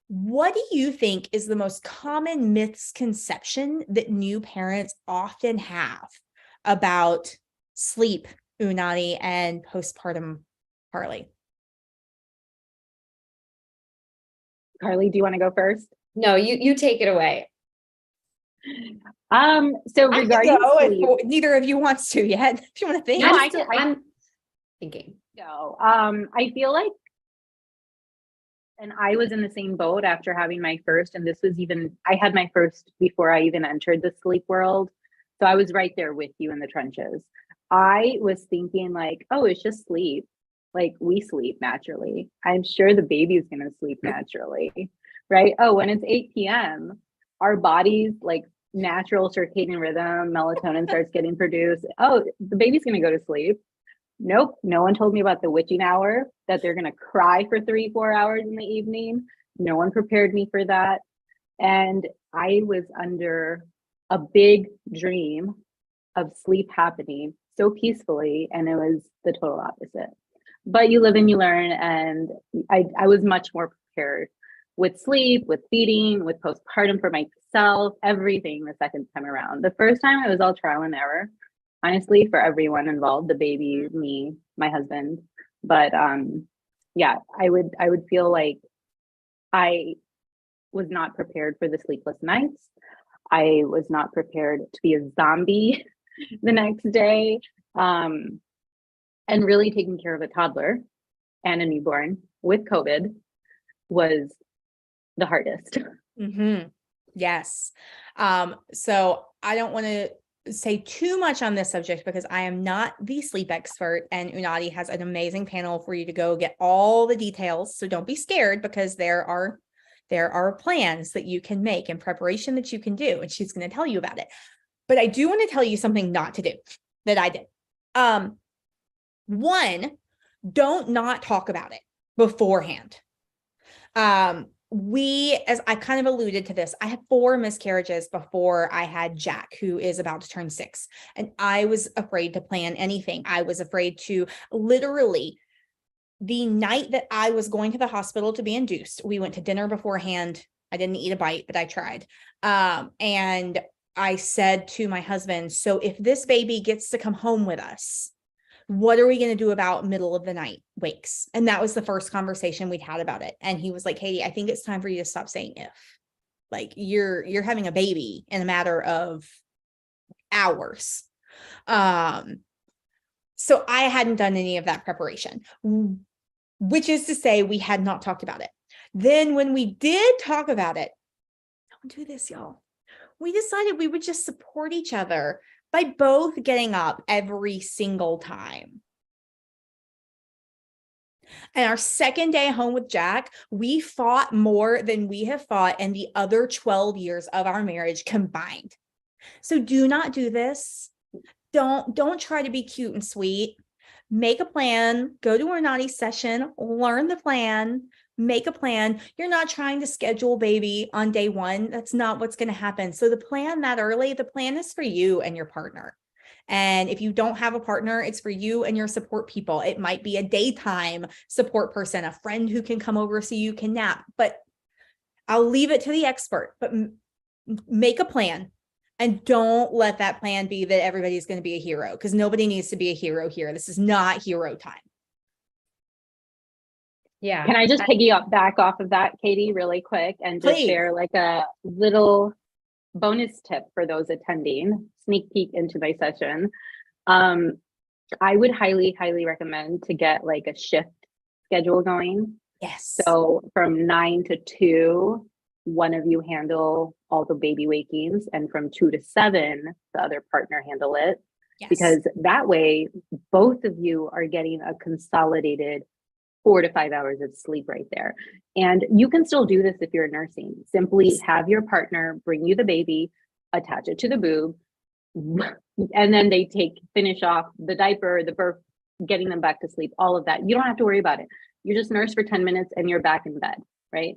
what do you think is the most common misconception that new parents often have about sleep, Unati, and postpartum, Carly? Carly, do you want to go first? No, you take it away. So regarding sleep, neither of you wants to yet. If you want to think, No, I'm thinking. No, I feel like, and I was in the same boat after having my first, and I had my first before I even entered the sleep world. So I was right there with you in the trenches. I was thinking like, oh, it's just sleep. Like, we sleep naturally. I'm sure the baby is going to sleep naturally, right? Oh, when it's 8 p.m., our body's like natural circadian rhythm, melatonin starts getting produced. Oh, the baby's going to go to sleep. Nope. No one told me about the witching hour, that they're going to cry for 3-4 hours in the evening. No one prepared me for that. And I was under a big dream of sleep happening so peacefully, and it was the total opposite. But you live and you learn, and I was much more prepared with sleep, with feeding, with postpartum for myself, everything the second time around. The first time it was all trial and error, honestly, for everyone involved, the baby, me, my husband. But yeah, I would feel like I was not prepared for the sleepless nights. I was not prepared to be a zombie the next day. And really taking care of a toddler and a newborn with COVID was the hardest. Mm-hmm. Yes. So I don't want to say too much on this subject because I am not the sleep expert, and Unati has an amazing panel for you to go get all the details. So don't be scared, because there are plans that you can make and preparation that you can do, and she's going to tell you about it. But I do want to tell you something not to do that I did. One, don't not talk about it beforehand. As I kind of alluded to this, I had 4 miscarriages before I had Jack, who is about to turn 6. And I was afraid to plan anything. I was afraid to literally, the night that I was going to the hospital to be induced, we went to dinner beforehand. I didn't eat a bite, but I tried. And I said to my husband, so if this baby gets to come home with us, what are we going to do about middle of the night wakes? And that was the first conversation we'd had about it. And he was like, Katie, I think it's time for you to stop saying if. Like, you're having a baby in a matter of hours. So I hadn't done any of that preparation, which is to say we had not talked about it. Then when we did talk about it, don't do this, y'all. We decided we would just support each other by both getting up every single time. And our second day home with Jack, we fought more than we have fought in the other 12 years of our marriage combined. So do not do this. Don't try to be cute and sweet. Make a plan, go to our naughty session, learn the plan, make a plan. You're not trying to schedule baby on day 1. That's not what's going to happen. So the plan that early, the plan is for you and your partner. And if you don't have a partner, it's for you and your support people. It might be a daytime support person, a friend who can come over so you can nap, but I'll leave it to the expert. But make a plan. And don't let that plan be that everybody's going to be a hero, because nobody needs to be a hero here. This is not hero time. Yeah. Can I just back off of that, Katie, really quick, and just Please. share like a little bonus tip for those attending, sneak peek into my session. I would highly, highly recommend to get like a shift schedule going. Yes. So from 9 to 2, one of you handle all the baby wakings, and from 2 to 7, the other partner handle it. Yes. Because that way, both of you are getting a consolidated 4 to 5 hours of sleep right there. And you can still do this if you're nursing. Simply have your partner bring you the baby, attach it to the boob, and then they finish off the diaper, the birth, getting them back to sleep, all of that. You don't have to worry about it. You just nurse for 10 minutes and you're back in bed, right?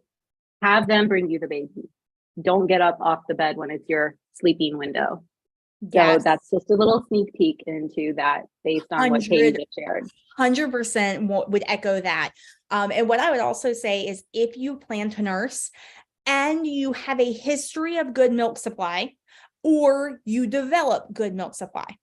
Have them bring you the baby. Don't get up off the bed when it's your sleeping window. Yes. So that's just a little sneak peek into that based on what Katie just shared. 100% would echo that. And what I would also say is, if you plan to nurse and you have a history of good milk supply, or you develop good milk supply,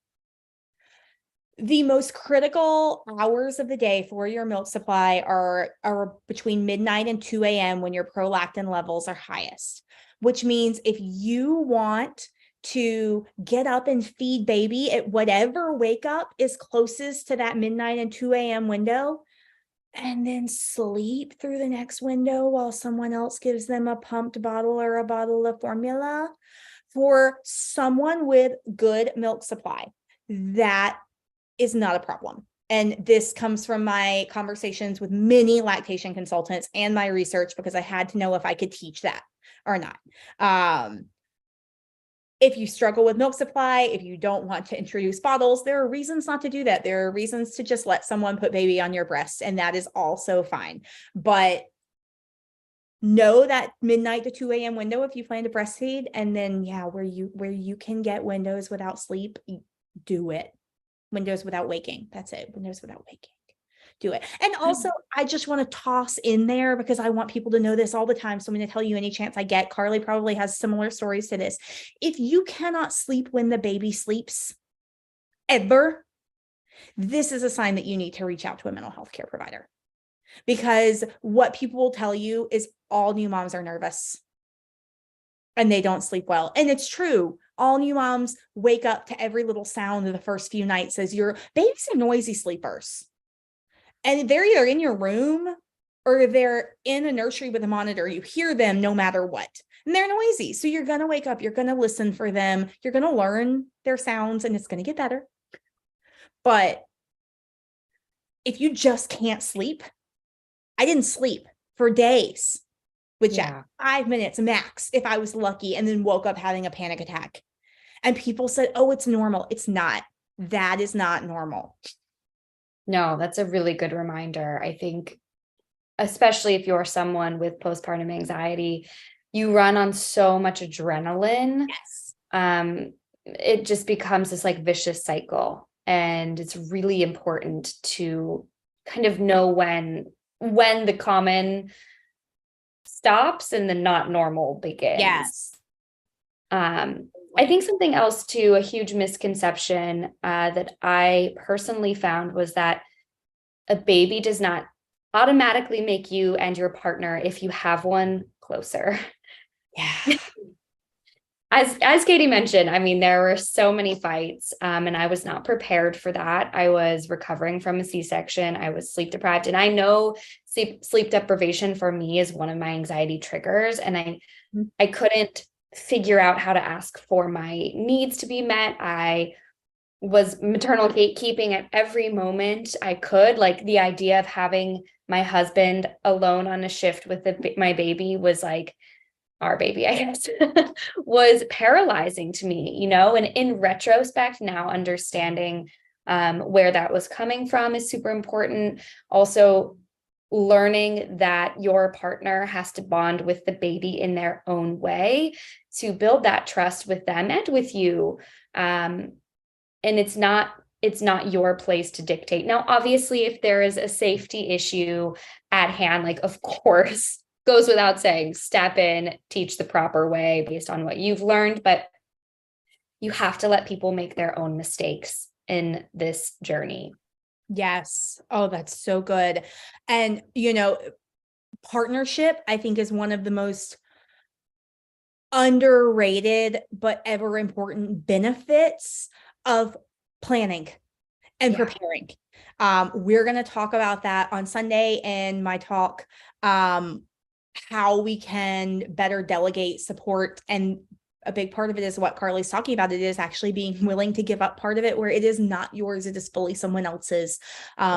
the most critical hours of the day for your milk supply are between midnight and 2 a.m. when your prolactin levels are highest, which means if you want to get up and feed baby at whatever wake up is closest to that midnight and 2 a.m. window, and then sleep through the next window while someone else gives them a pumped bottle or a bottle of formula, for someone with good milk supply, that is not a problem. And this comes from my conversations with many lactation consultants and my research, because I had to know if I could teach that or not. If you struggle with milk supply, if you don't want to introduce bottles, there are reasons not to do that. There are reasons to just let someone put baby on your breast, and that is also fine. But know that midnight to 2 a.m. window if you plan to breastfeed, and then where you can get windows without sleep, do it. Windows without waking. That's it. Windows without waking. do it. And also, I just want to toss in there, because I want people to know this all the time. So I'm going to tell you any chance I get. Carly probably has similar stories to this. If you cannot sleep when the baby sleeps ever, this is a sign that you need to reach out to a mental health care provider, because what people will tell you is all new moms are nervous and they don't sleep well. And it's true. All new moms wake up to every little sound of the first few nights, as your babies are noisy sleepers. And they're either in your room or they're in a nursery with a monitor. You hear them no matter what. And they're noisy. So you're going to wake up, you're going to listen for them, you're going to learn their sounds, and it's going to get better. But if you just can't sleep, I didn't sleep for days with Jack, 5 minutes max, if I was lucky, and then woke up having a panic attack. And people said, oh, it's normal. It's not. That is not normal. No, that's a really good reminder. I think, especially if you're someone with postpartum anxiety, you run on so much adrenaline. Yes. It just becomes this like vicious cycle. And it's really important to kind of know when the common stops and the not normal begins. Yes. I think something else too, a huge misconception that I personally found was that a baby does not automatically make you and your partner, if you have one, closer. Yeah. As Katie mentioned, I mean, there were so many fights, and I was not prepared for that. I was recovering from a C-section. I was sleep deprived, and I know sleep deprivation for me is one of my anxiety triggers, and I couldn't figure out how to ask for my needs to be met. I was maternal gatekeeping at every moment I could. Like, the idea of having my husband alone on a shift with my baby was like, our baby, I guess, was paralyzing to me, you know. And in retrospect, now understanding where that was coming from is super important. Also, learning that your partner has to bond with the baby in their own way to build that trust with them and with you. And it's not your place to dictate. Now, obviously, if there is a safety issue at hand, like, of course, goes without saying, step in, teach the proper way based on what you've learned, but you have to let people make their own mistakes in this journey. Yes. Oh, that's so good. And, you know, partnership, I think, is one of the most underrated but ever important benefits of planning and preparing. We're going to talk about that on Sunday in my talk, how we can better delegate support. And a big part of it is what Carly's talking about. It is actually being willing to give up part of it where it is not yours. It is fully someone else's.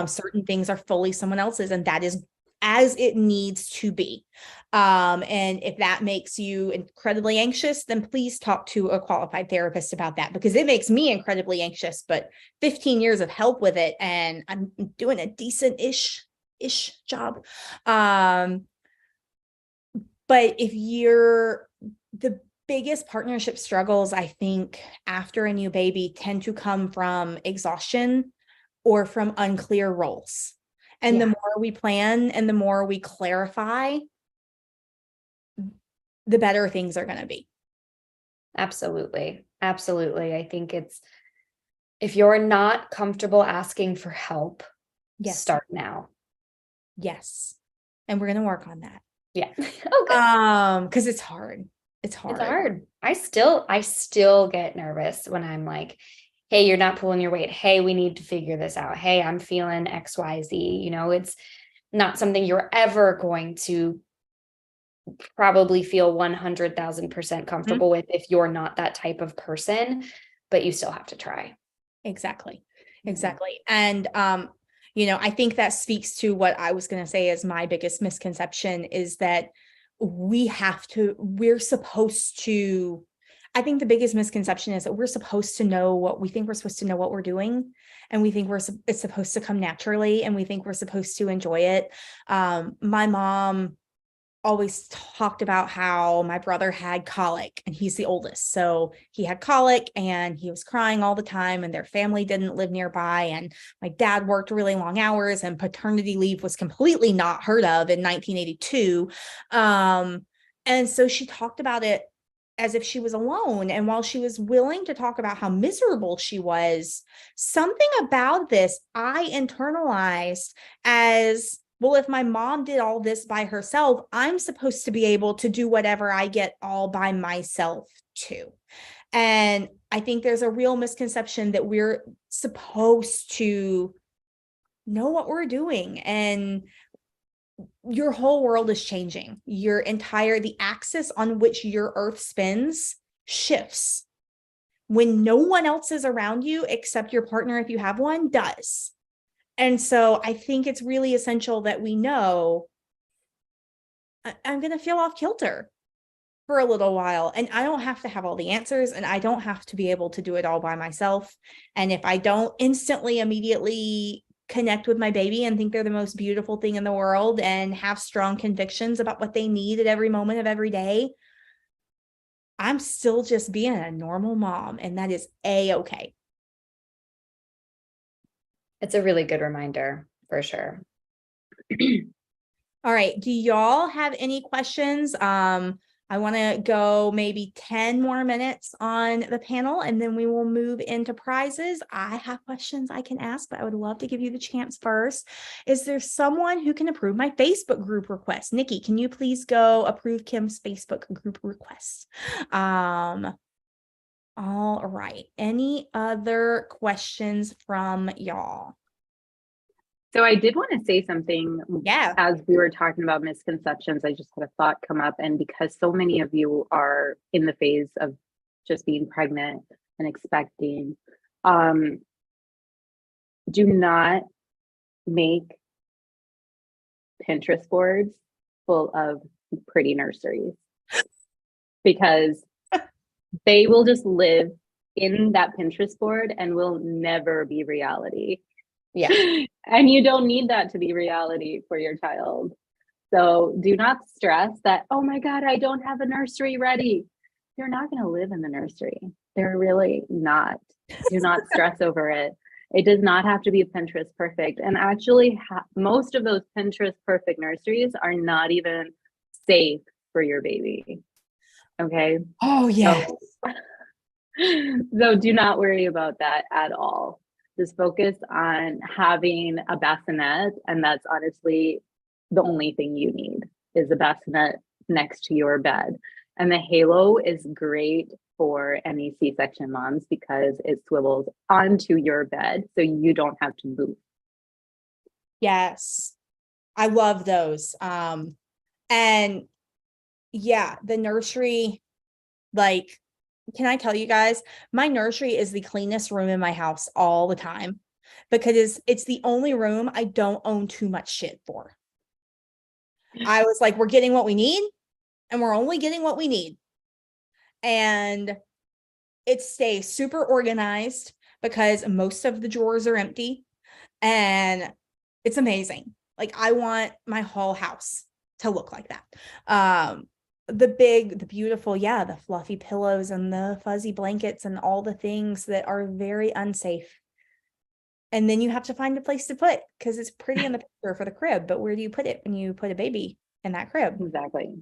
Certain things are fully someone else's, and that is as it needs to be. And if that makes you incredibly anxious, then please talk to a qualified therapist about that, because it makes me incredibly anxious, but 15 years of help with it, and I'm doing a decent-ish job. But if the biggest partnership struggles, I think, after a new baby tend to come from exhaustion or from unclear roles. And the more we plan and the more we clarify, the better things are going to be. Absolutely. Absolutely. I think if you're not comfortable asking for help, start now. Yes. And we're going to work on that. Yeah. Okay. Because it's hard. It's hard. I still get nervous when I'm like, hey, you're not pulling your weight. Hey, we need to figure this out. Hey, I'm feeling XYZ. You know, it's not something you're ever going to probably feel 100,000% comfortable with if you're not that type of person, but you still have to try. Exactly. And, you know, I think that speaks to what I was going to say is my biggest misconception, is that we're supposed to, I think the biggest misconception is that we're supposed to know what we're doing. And we think it's supposed to come naturally. And we think we're supposed to enjoy it. My mom always talked about how my brother had colic and he's the oldest. So he had colic and he was crying all the time and their family didn't live nearby. And my dad worked really long hours and paternity leave was completely not heard of in 1982. And so she talked about it as if she was alone. And while she was willing to talk about how miserable she was, something about this I internalized as, well, if my mom did all this by herself, I'm supposed to be able to do whatever I get all by myself too. And I think there's a real misconception that we're supposed to know what we're doing. And your whole world is changing. The axis on which your earth spins shifts when no one else is around you except your partner, if you have one, does. And so I think it's really essential that we know I'm going to feel off kilter for a little while. And I don't have to have all the answers and I don't have to be able to do it all by myself. And if I don't instantly, immediately connect with my baby and think they're the most beautiful thing in the world and have strong convictions about what they need at every moment of every day, I'm still just being a normal mom. And that is A-okay. It's a really good reminder for sure. All right. Do y'all have any questions? I want to go maybe 10 more minutes on the panel and then we will move into prizes. I have questions I can ask, but I would love to give you the chance first. Is there someone who can approve my Facebook group request? Nikki, can you please go approve Kim's Facebook group request? All right. Any other questions from y'all? So I did want to say something. Yeah. As we were talking about misconceptions, I just had a thought come up. And because so many of you are in the phase of just being pregnant and expecting, do not make Pinterest boards full of pretty nurseries, because they will just live in that Pinterest board and will never be reality. Yeah. And you don't need that to be reality for your child. So do not stress that, oh my God, I don't have a nursery ready. You're not going to live in the nursery. They're really not. Do not stress over it. It does not have to be Pinterest perfect. And actually, most of those Pinterest perfect nurseries are not even safe for your baby. Okay. Oh, yeah. So do not worry about that at all. Just focus on having a bassinet, and that's honestly the only thing you need is a bassinet next to your bed. And the halo is great for any C-section moms because it swivels onto your bed so you don't have to move. Yes. I love those. And yeah, the nursery, like, can I tell you guys, my nursery is the cleanest room in my house all the time because it's the only room I don't own too much shit for. I was like, we're getting what we need and we're only getting what we need. And it stays super organized because most of the drawers are empty and it's amazing. Like, I want my whole house to look like that. The beautiful, the fluffy pillows and the fuzzy blankets and all the things that are very unsafe. And then you have to find a place to put, because it's pretty in the picture for the crib, but where do you put it when you put a baby in that crib? Exactly.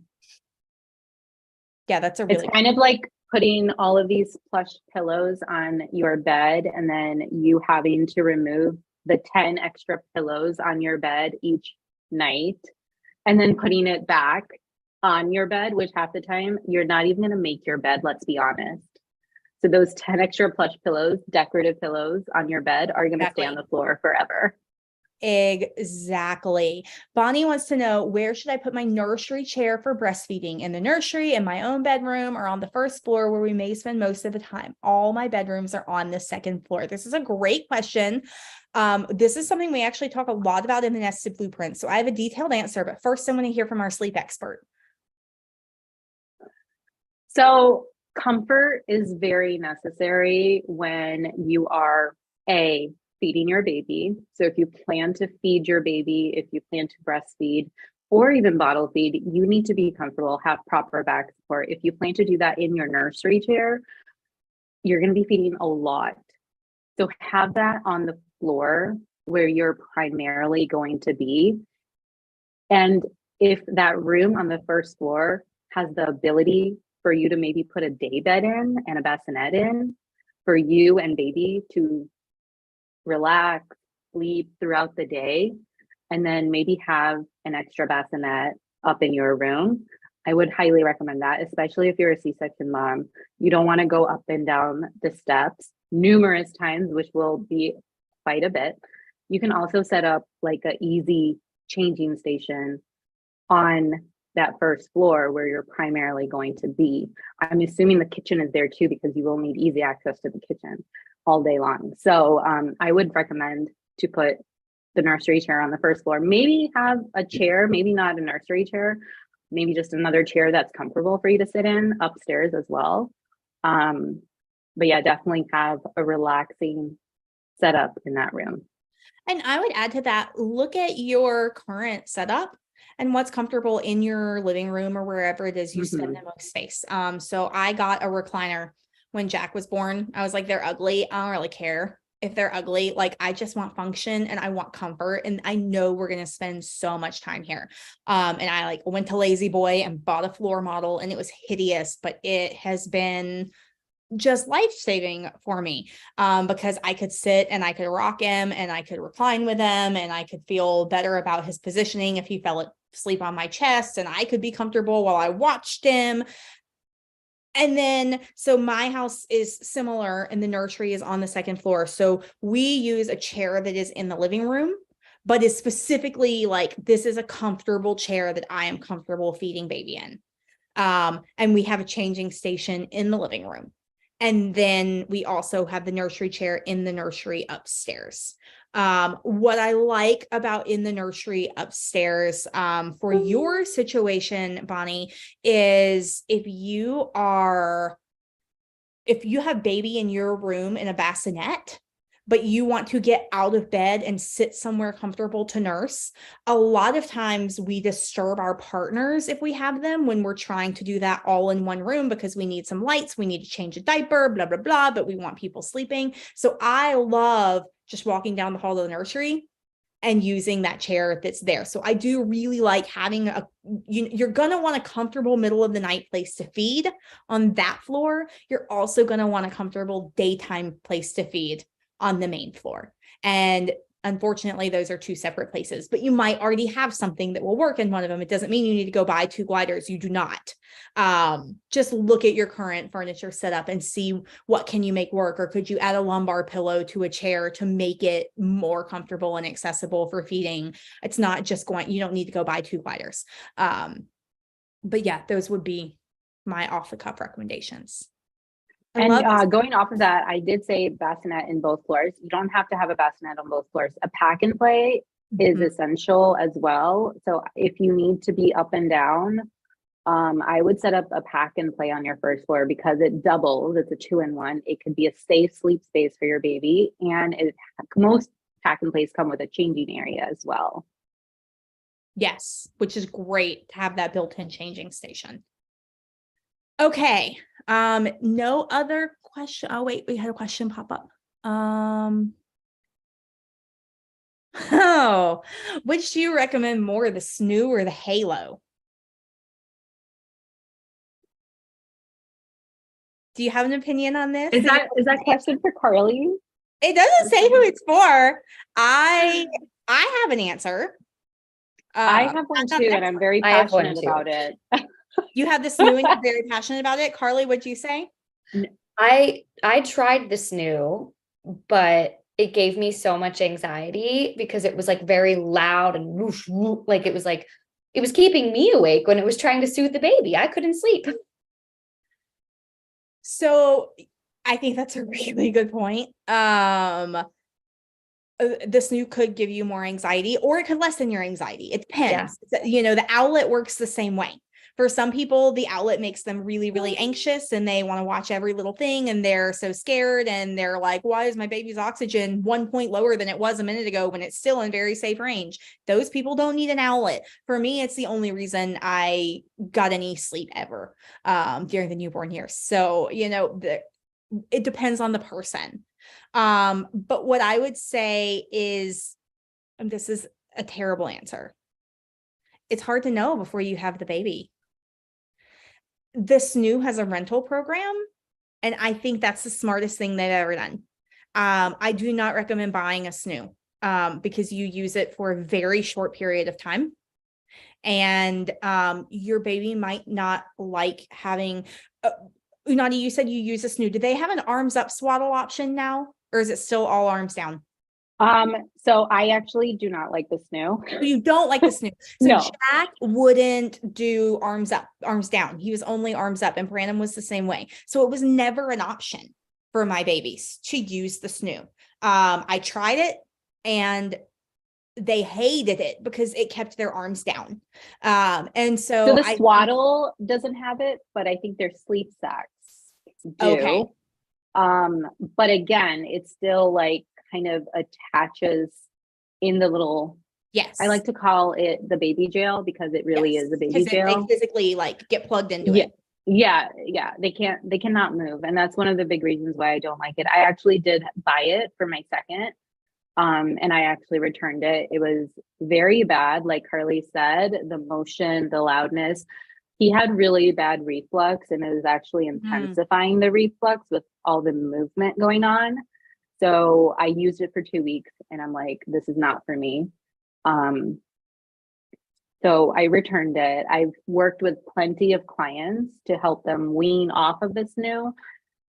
Yeah, that's it's kind of like putting all of these plush pillows on your bed and then you having to remove the 10 extra pillows on your bed each night and then putting it back on your bed, which half the time you're not even going to make your bed, let's be honest. So those 10 extra plush pillows, decorative pillows on your bed are going to stay on the floor forever. Exactly. Bonnie wants to know, where should I put my nursery chair for breastfeeding? In the nursery, in my own bedroom, or on the first floor where we may spend most of the time? All my bedrooms are on the second floor. This is a great question. This is something we actually talk a lot about in the nested blueprint. So I have a detailed answer, but first I want to hear from our sleep expert. So comfort is very necessary when you are feeding your baby. So if you plan to feed your baby, if you plan to breastfeed, or even bottle feed, you need to be comfortable, have proper back support. If you plan to do that in your nursery chair, you're going to be feeding a lot. So have that on the floor where you're primarily going to be. And if that room on the first floor has the ability for you to maybe put a day bed in and a bassinet in for you and baby to relax, sleep throughout the day, and then maybe have an extra bassinet up in your room, I would highly recommend that, especially if you're a C-section mom. You don't want to go up and down the steps numerous times, which will be quite a bit. You can also set up like an easy changing station on that first floor where you're primarily going to be. I'm assuming the kitchen is there too, because you will need easy access to the kitchen all day long. So I would recommend to put the nursery chair on the first floor. Maybe have a chair, maybe not a nursery chair, maybe just another chair that's comfortable for you to sit in upstairs as well. But yeah, definitely have a relaxing setup in that room. And I would add to that, look at your current setup and what's comfortable in your living room or wherever it is you spend the most space. So I got a recliner when Jack was born. I was like, they're ugly. I don't really care if they're ugly. Like, I just want function and I want comfort. And I know we're going to spend so much time here. And I like went to Lazy Boy and bought a floor model, and it was hideous, but it has been just life-saving for me, because I could sit and I could rock him and I could recline with him and I could feel better about his positioning if he fell asleep on my chest, and I could be comfortable while I watched him. And then, so my house is similar and the nursery is on the second floor. So we use a chair that is in the living room, but is specifically like, this is a comfortable chair that I am comfortable feeding baby in. And we have a changing station in the living room. And then we also have the nursery chair in the nursery upstairs. What I like about in the nursery upstairs, for your situation, Bonnie, is if you have baby in your room in a bassinet, but you want to get out of bed and sit somewhere comfortable to nurse, a lot of times we disturb our partners if we have them when we're trying to do that all in one room, because we need some lights, we need to change a diaper, blah, blah, blah, but we want people sleeping. So I love just walking down the hall to the nursery and using that chair that's there. So I do really like having you're going to want a comfortable middle of the night place to feed on that floor. You're also going to want a comfortable daytime place to feed on the main floor. And unfortunately, those are two separate places, but you might already have something that will work in one of them. It doesn't mean you need to go buy two gliders. You do not. Just look at your current furniture setup and see what can you make work, or could you add a lumbar pillow to a chair to make it more comfortable and accessible for feeding? It's not just you don't need to go buy two gliders. But yeah, those would be my off the cuff recommendations. And going off of that, I did say bassinet in both floors. You don't have to have a bassinet on both floors. A pack and play is essential as well. So if you need to be up and down, I would set up a pack and play on your first floor, because it doubles. It's a 2-in-1. It could be a safe sleep space for your baby, and most pack and plays come with a changing area as well. Yes, which is great to have that built-in changing station. Okay. No other question. Oh, wait, we had a question pop up. Which do you recommend more, the Snoo or the Halo? Do you have an opinion on this? Is that question for Carly? It doesn't say who it's for. I have an answer. I have one too, and I'm very passionate about it. You have the Snoo and you're very passionate about it. Carly, what'd you say? I tried the Snoo, but it gave me so much anxiety because it was like very loud and whoosh, whoosh, like it was keeping me awake when it was trying to soothe the baby. I couldn't sleep. So I think that's a really good point. The Snoo could give you more anxiety, or it could lessen your anxiety. It depends. Yeah. The outlet works the same way. For some people, the outlet makes them really, really anxious and they want to watch every little thing and they're so scared and they're like, why is my baby's oxygen 1 point lower than it was a minute ago when it's still in very safe range? Those people don't need an outlet. For me, it's the only reason I got any sleep ever during the newborn years. So, it depends on the person. But what I would say is, and this is a terrible answer, it's hard to know before you have the baby. The SNU has a rental program, and I think that's the smartest thing they've ever done. I do not recommend buying a SNU because you use it for a very short period of time. And your baby might not like having, Unadi, you said you use a SNU. Do they have an arms up swaddle option now? Or is it still all arms down? So I actually do not like the SNU. You don't like the SNU. So No. Jack wouldn't do arms up, arms down. He was only arms up, and Brandon was the same way. So it was never an option for my babies to use the SNU. I tried it and they hated it because it kept their arms down. And so the swaddle doesn't have it, but I think their sleep sacks do. Okay. But again, it's still like kind of attaches in the little, yes, I like to call it the baby jail because it really is a baby jail. They physically like get plugged into it. Yeah. They cannot move. And that's one of the big reasons why I don't like it. I actually did buy it for my second. And I actually returned it. It was very bad. Like Carly said, the motion, the loudness, he had really bad reflux and it was actually intensifying the reflux with all the movement going on. So I used it for 2 weeks and I'm like, this is not for me. So I returned it. I've worked with plenty of clients to help them wean off of this new.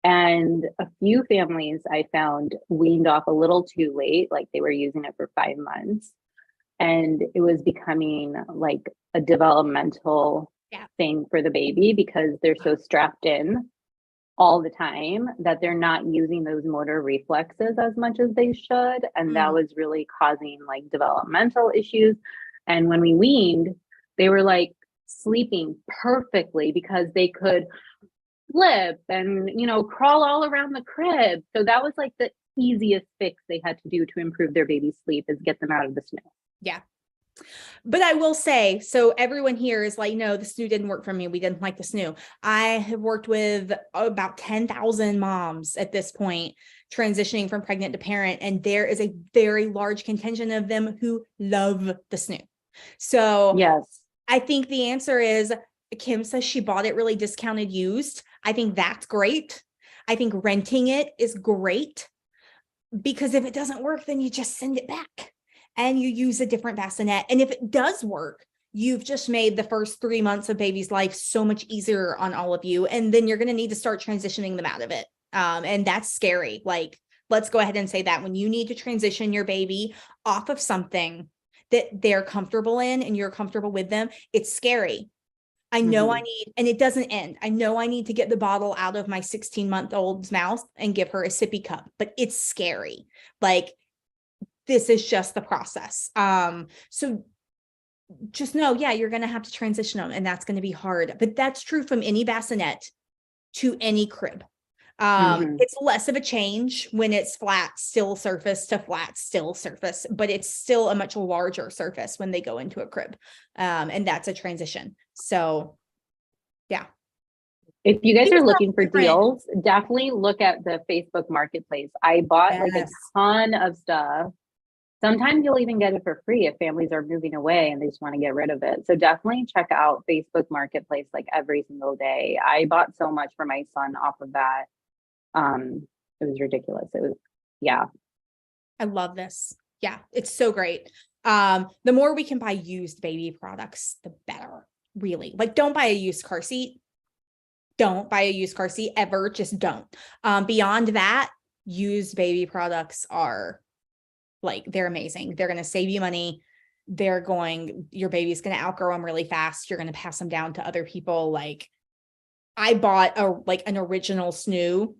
And a few families I found weaned off a little too late, like they were using it for 5 months. And it was becoming like a developmental thing for the baby because they're so strapped in all the time that they're not using those motor reflexes as much as they should. And that was really causing like developmental issues. And when we weaned, they were like sleeping perfectly because they could flip and, crawl all around the crib. So that was like the easiest fix they had to do to improve their baby's sleep is get them out of the SNU. Yeah. But I will say, so everyone here is like, no, the SNU didn't work for me. We didn't like the SNU. I have worked with about 10,000 moms at this point, transitioning from pregnant to parent. And there is a very large contingent of them who love the SNU. So yes, I think the answer is Kim says she bought it really discounted used. I think that's great. I think renting it is great because if it doesn't work, then you just send it back and you use a different bassinet. And if it does work, you've just made the first 3 months of baby's life so much easier on all of you. And then you're going to need to start transitioning them out of it. And that's scary. Like, let's go ahead and say that when you need to transition your baby off of something that they're comfortable in and you're comfortable with them, it's scary. I know I need, and it doesn't end. I know I need to get the bottle out of my 16-month-old's mouth and give her a sippy cup, but it's scary. Like, this is just the process. So just know, you're going to have to transition them and that's going to be hard, but that's true from any bassinet to any crib. It's less of a change when it's flat, still surface to flat, still surface, but it's still a much larger surface when they go into a crib. And that's a transition. So, yeah. If you guys are looking for deals, definitely look at the Facebook Marketplace. I bought like a ton of stuff. Sometimes you'll even get it for free if families are moving away and they just want to get rid of it. So definitely check out Facebook Marketplace like every single day. I bought so much for my son off of that. It was ridiculous. It was, I love this. Yeah, it's so great. The more we can buy used baby products, the better, really. Like, don't buy a used car seat. Don't buy a used car seat ever. Just don't. Beyond that, used baby products are like, they're amazing. They're going to save you money. Your baby's going to outgrow them really fast. You're going to pass them down to other people. Like, I bought an original SNU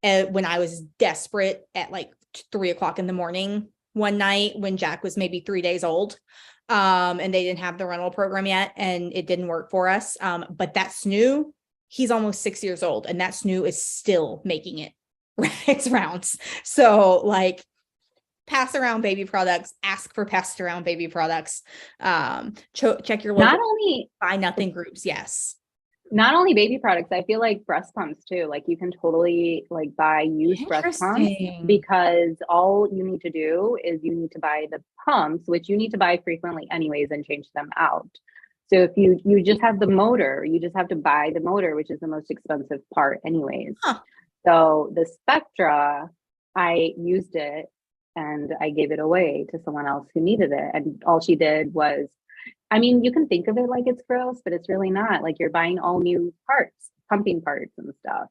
when I was desperate at like 3 o'clock in the morning one night when Jack was maybe 3 days old. And they didn't have the rental program yet, and it didn't work for us. But that snoo, he's almost 6 years old, and that snoo is still making its rounds. So like, pass around baby products, ask for passed around baby products. Check your Not local only buy nothing groups. Yes. not only baby products, I feel like breast pumps too. Like you can totally like buy used breast pumps, Interesting. because all you need to do is you need to buy the pumps, which you need to buy frequently anyways, and change them out. So if you just have the motor, you just have to buy the motor, which is the most expensive part anyways. Huh. So the Spectra, I used it and I gave it away to someone else who needed it. And all she did was, I mean, you can think of it like it's gross, but it's really not. Like you're buying all new parts, pumping parts and stuff.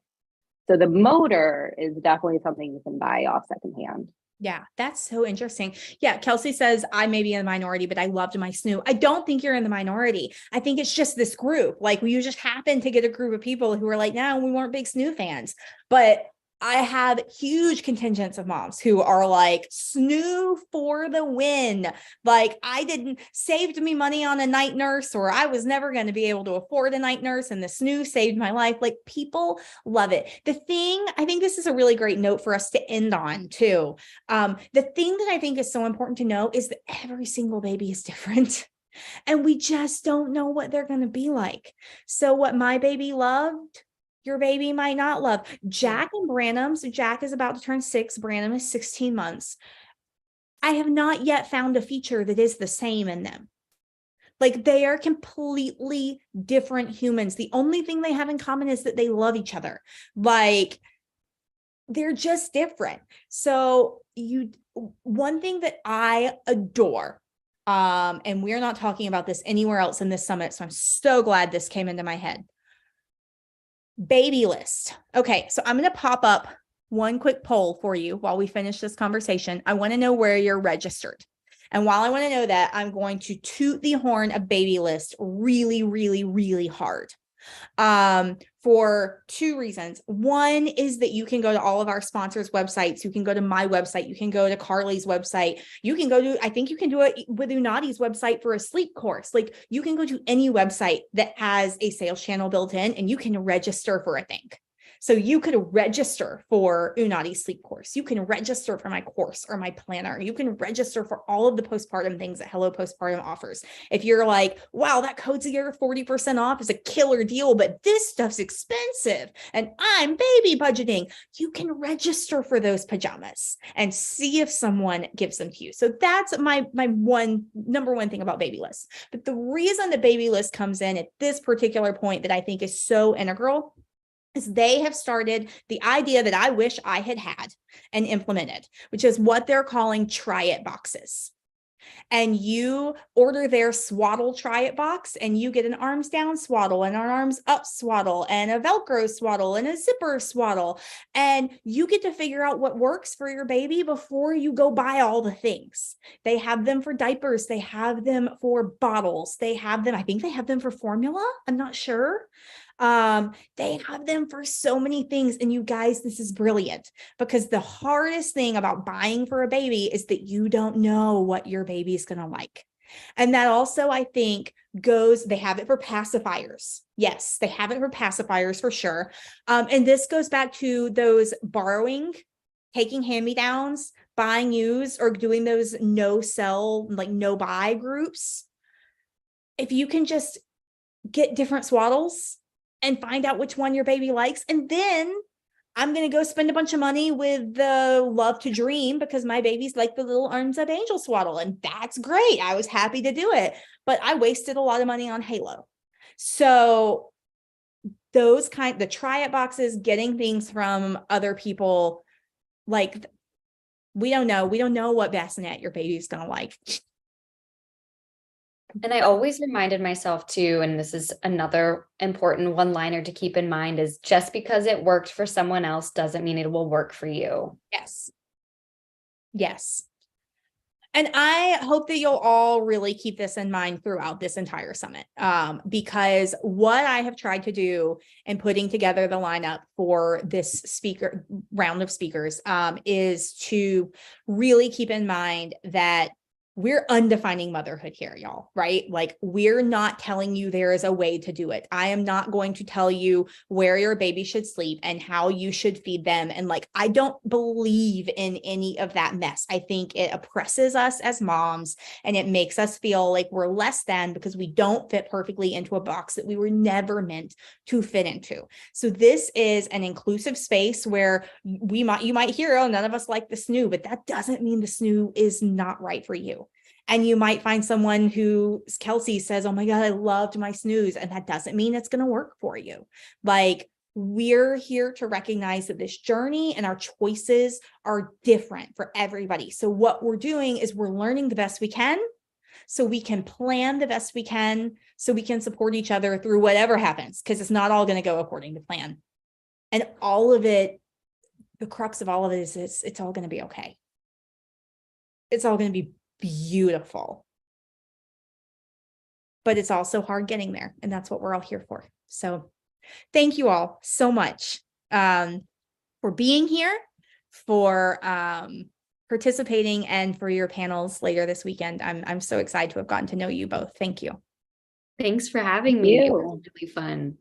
So the motor is definitely something you can buy off secondhand. Yeah, that's so interesting. Yeah, Kelsey says, I may be in the minority, but I loved my snoo. I don't think you're in the minority. I think it's just this group. Like, you just happen to get a group of people who are like, no, we weren't big snoo fans. But I have huge contingents of moms who are like, snoo for the win. Like, I didn't saved me money on a night nurse, or I was never going to be able to afford a night nurse, and the snoo saved my life. Like, people love it. The thing, I think this is a really great note for us to end on too. The thing that I think is so important to know is that every single baby is different. And we just don't know what they're going to be like. So what my baby loved, your baby might not love. Jack and Branham. So Jack is about to turn 6. Branham is 16 months. I have not yet found a feature that is the same in them. Like, they are completely different humans. The only thing they have in common is that they love each other. Like, they're just different. So one thing that I adore, and we're not talking about this anywhere else in this summit, so I'm so glad this came into my head. Baby list. Okay, so I'm going to pop up one quick poll for you while we finish this conversation. I want to know where you're registered. And while I want to know that, I'm going to toot the horn of baby list really, really, really hard. For 2 reasons. One is that you can go to all of our sponsors' websites. You can go to my website. You can go to Carly's website. You can go to, I think you can do it with Unati's website for a sleep course. Like, you can go to any website that has a sales channel built in, and you can register for a thing. So you could register for Unati's sleep course. You can register for my course or my planner. You can register for all of the postpartum things that Hello Postpartum offers. If you're like, wow, that code's a year 40% off is a killer deal, but this stuff's expensive and I'm baby budgeting, you can register for those pajamas and see if someone gives them to you. So that's my number one thing about baby lists. But the reason the baby list comes in at this particular point that I think is so integral is they have started the idea that I wish I had and implemented, which is what they're calling try it boxes. And you order their swaddle try it box, and you get an arms down swaddle and an arms up swaddle and a Velcro swaddle and a zipper swaddle. And you get to figure out what works for your baby before you go buy all the things. They have them for diapers. They have them for bottles. They have them, I think they have them for formula. I'm not sure. They have them for so many things. And you guys, this is brilliant, because the hardest thing about buying for a baby is that you don't know what your baby is going to like. And that also, I think, they have it for pacifiers. Yes, they have it for pacifiers for sure. And this goes back to those borrowing, taking hand-me-downs, buying used, or doing those no sell, like no buy groups. If you can just get different swaddles and find out which one your baby likes. And then I'm going to go spend a bunch of money with the Love to Dream, because my baby's like the little arms up angel swaddle. And that's great. I was happy to do it, but I wasted a lot of money on Halo. So the try it boxes, getting things from other people, like, we don't know what bassinet your baby's going to like. And I always reminded myself too, and this is another important one-liner to keep in mind, is just because it worked for someone else doesn't mean it will work for you. Yes. Yes. And I hope that you'll all really keep this in mind throughout this entire summit, because what I have tried to do in putting together the lineup for this round of speakers, is to really keep in mind that we're undefining motherhood here, y'all, right? Like, we're not telling you there is a way to do it. I am not going to tell you where your baby should sleep and how you should feed them. And like, I don't believe in any of that mess. I think it oppresses us as moms, and it makes us feel like we're less than because we don't fit perfectly into a box that we were never meant to fit into. So this is an inclusive space where you might hear, oh, none of us like the snoo, but that doesn't mean the snoo is not right for you. And you might find someone who, Kelsey says, oh my God, I loved my snooze. And that doesn't mean it's going to work for you. Like, we're here to recognize that this journey and our choices are different for everybody. So what we're doing is we're learning the best we can, so we can plan the best we can, so we can support each other through whatever happens, because it's not all going to go according to plan. And all of it, the crux of all of it is it's all going to be okay. It's all going to be beautiful. But it's also hard getting there, and that's what we're all here for. So thank you all so much for being here, for participating, and for your panels later this weekend. I'm so excited to have gotten to know you both. Thank you. Thanks for having me. It was really fun.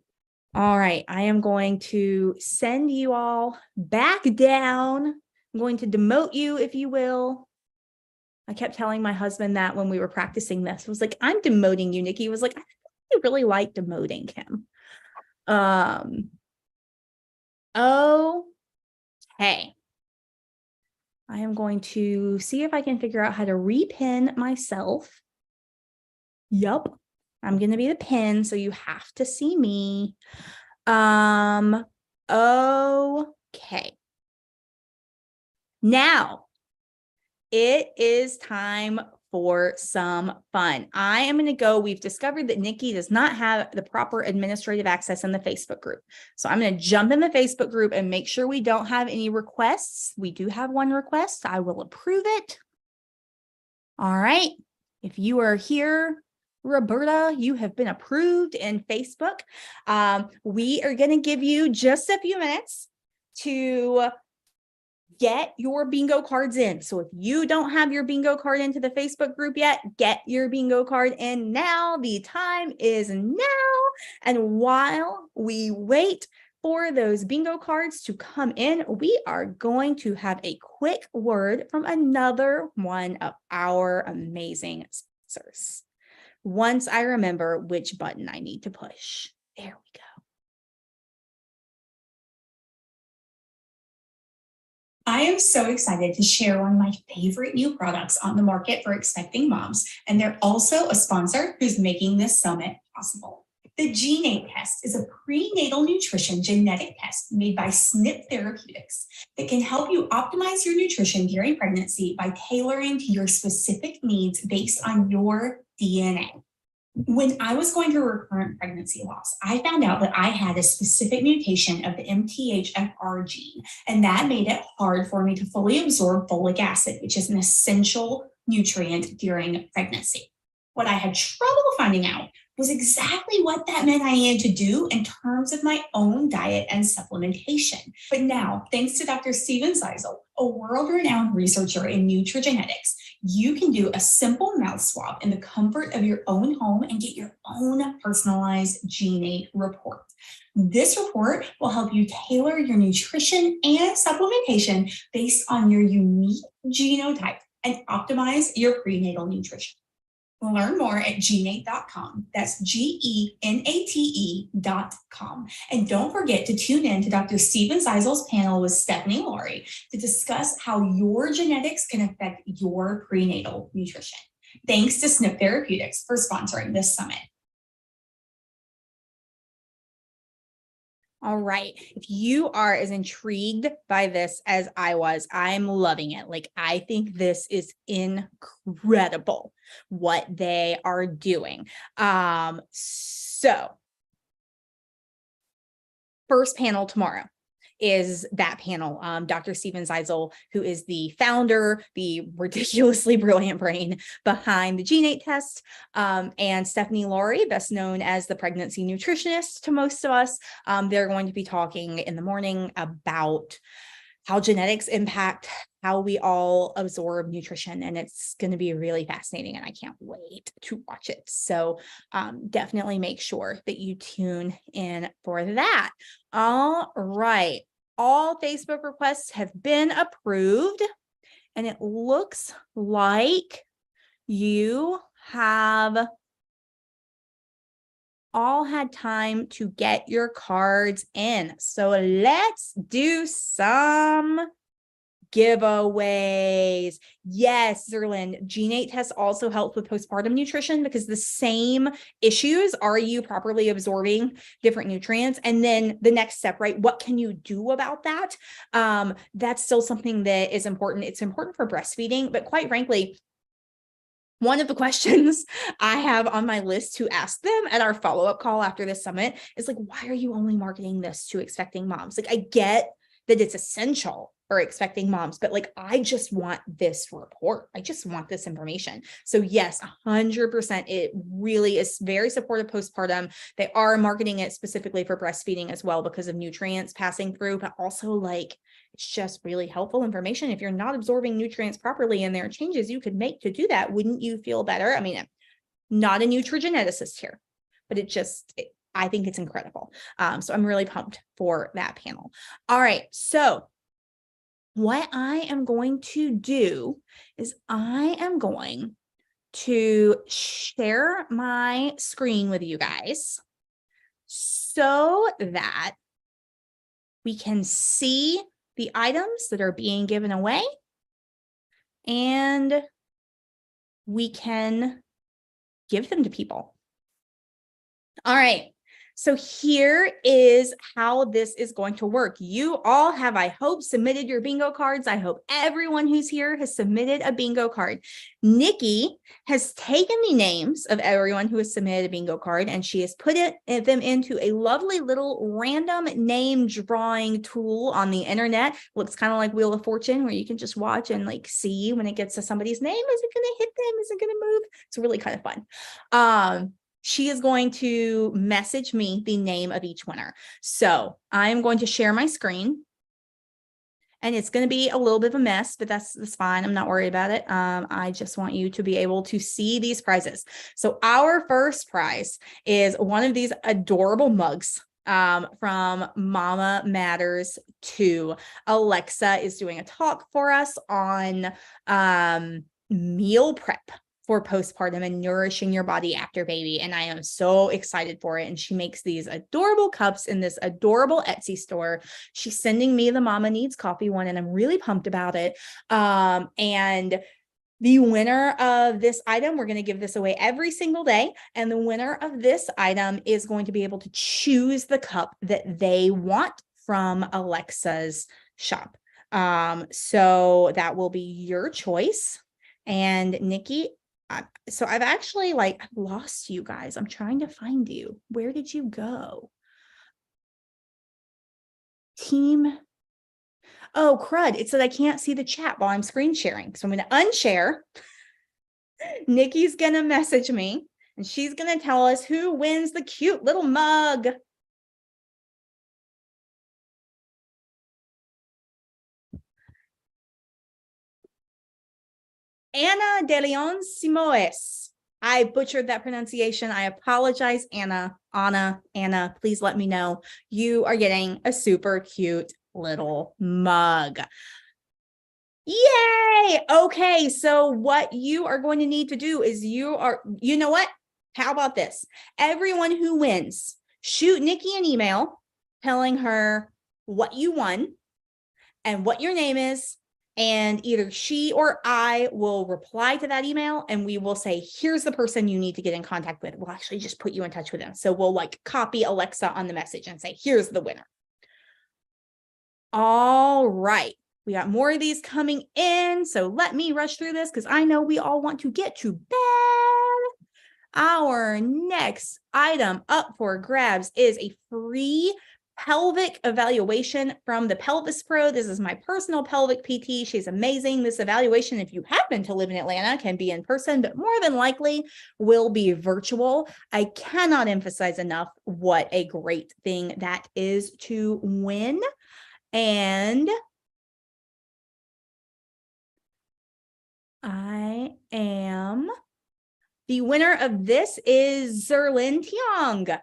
All right, I am going to send you all back down. I'm going to demote you, if you will. I kept telling my husband that when we were practicing this. I was like, I'm demoting you, Nikki. He was like, I really like demoting him. Okay. I am going to see if I can figure out how to repin myself. Yup. I'm going to be the pin, so you have to see me. Okay. Now, it is time for some fun. I am going to go. We've discovered that Nikki does not have the proper administrative access in the Facebook group. So I'm going to jump in the Facebook group and make sure we don't have any requests. We do have one request. I will approve it. All right. If you are here, Roberta, you have been approved in Facebook. We are going to give you just a few minutes to get your bingo cards in. So if you don't have your bingo card into the Facebook group yet, get your bingo card in now. The time is now. And while we wait for those bingo cards to come in, we are going to have a quick word from another one of our amazing sponsors. Once I remember which button I need to push. There we go. I am so excited to share one of my favorite new products on the market for expecting moms, and they're also a sponsor who's making this summit possible. The Gene8 test is a prenatal nutrition genetic test made by SNP Therapeutics that can help you optimize your nutrition during pregnancy by tailoring to your specific needs based on your DNA. When I was going through recurrent pregnancy loss, I found out that I had a specific mutation of the MTHFR gene, and that made it hard for me to fully absorb folic acid, which is an essential nutrient during pregnancy. What I had trouble finding out was exactly what that meant I needed to do in terms of my own diet and supplementation. But now, thanks to Dr. Steven Zeisel, a world-renowned researcher in nutrigenetics, you can do a simple mouth swab in the comfort of your own home and get your own personalized Gene8 report. This report will help you tailor your nutrition and supplementation based on your unique genotype and optimize your prenatal nutrition. Learn more at gene8.com. That's GENATE.com. And don't forget to tune in to Dr. Steven Zeisel's panel with Stephanie Laurie to discuss how your genetics can affect your prenatal nutrition. Thanks to SNP Therapeutics for sponsoring this summit. All right. If you are as intrigued by this as I was, I'm loving it. Like, I think this is incredible what they are doing. So first panel tomorrow is that panel. Dr. Steven Zeisel, who is the founder, the ridiculously brilliant brain behind the G8 test, and Stephanie Laurie, best known as the pregnancy nutritionist to most of us. They're going to be talking in the morning about how genetics impact how we all absorb nutrition. And it's going to be really fascinating and I can't wait to watch it. So definitely make sure that you tune in for that. All right. All Facebook requests have been approved and it looks like you have all had time to get your cards in. So let's do some giveaways. Yes, Zerlin, G8 test also helps with postpartum nutrition because the same issues, are you properly absorbing different nutrients? And then the next step, right? What can you do about that? That's still something that is important. It's important for breastfeeding, but quite frankly, one of the questions I have on my list to ask them at our follow-up call after this summit is like, why are you only marketing this to expecting moms? Like, I get that it's essential for expecting moms, but like, I just want this report. I just want this information. So yes, 100%. It really is very supportive postpartum. They are marketing it specifically for breastfeeding as well because of nutrients passing through, but also like, it's just really helpful information. If you're not absorbing nutrients properly and there are changes you could make to do that, wouldn't you feel better? I mean, I'm not a nutrigeneticist here, but I think it's incredible. So I'm really pumped for that panel. All right. So what I am going to do is I am going to share my screen with you guys so that we can see the items that are being given away and we can give them to people. All right. So here is how this is going to work. You all have, I hope, submitted your bingo cards. I hope everyone who's here has submitted a bingo card. Nikki has taken the names of everyone who has submitted a bingo card and she has put them into a lovely little random name drawing tool on the internet. Looks kind of like Wheel of Fortune where you can just watch and like see when it gets to somebody's name. Is it going to hit them? Is it going to move? It's really kind of fun. She is going to message me the name of each winner. So I'm going to share my screen and it's going to be a little bit of a mess, but that's fine. I'm not worried about it. I just want you to be able to see these prizes. So our first prize is one of these adorable mugs from Mama Matters 2. Alexa is doing a talk for us on meal prep for postpartum and nourishing your body after baby. And I am so excited for it. And she makes these adorable cups in this adorable Etsy store. She's sending me the Mama Needs Coffee one, and I'm really pumped about it. And the winner of this item, we're going to give this away every single day. And the winner of this item is going to be able to choose the cup that they want from Alexa's shop. So that will be your choice. And Nikki, so I've actually I've lost you guys. I'm trying to find you. Where did you go? Team. Oh, crud. It said I can't see the chat while I'm screen sharing. So I'm going to unshare. Nikki's going to message me and she's going to tell us who wins the cute little mug. Anna de Leon Simoes. I butchered that pronunciation. I apologize, Anna. Anna, please let me know. You are getting a super cute little mug. Yay! Okay, so what you are going to need to do is you know what? How about this? Everyone who wins, shoot Nikki an email telling her what you won and what your name is. And either she or I will reply to that email and we will say, here's the person you need to get in contact with. We'll actually just put you in touch with them. So we'll copy Alexa on the message and say, here's the winner. All right. We got more of these coming in. So let me rush through this because I know we all want to get to bed. Our next item up for grabs is a free pelvic evaluation from the Pelvis Pro. This is my personal pelvic PT. She's amazing. This evaluation, if you happen to live in Atlanta, can be in person, but more than likely will be virtual. I cannot emphasize enough what a great thing that is to win. And I am the winner of this is Zerlin Tiong.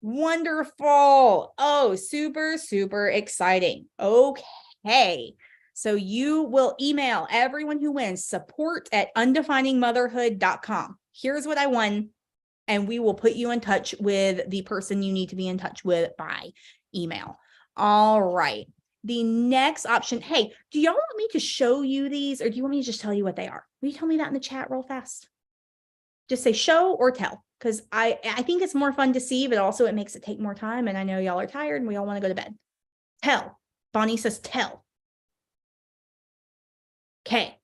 Wonderful. Oh, super, super exciting. Okay. So you will email everyone who wins support@undefiningmotherhood.com. Here's what I won. And we will put you in touch with the person you need to be in touch with by email. All right. The next option. Hey, do y'all want me to show you these or do you want me to just tell you what they are? Will you tell me that in the chat real fast? Just say show or tell, because I think it's more fun to see, but also it makes it take more time. And I know y'all are tired and we all want to go to bed. Tell. Bonnie says tell. Okay.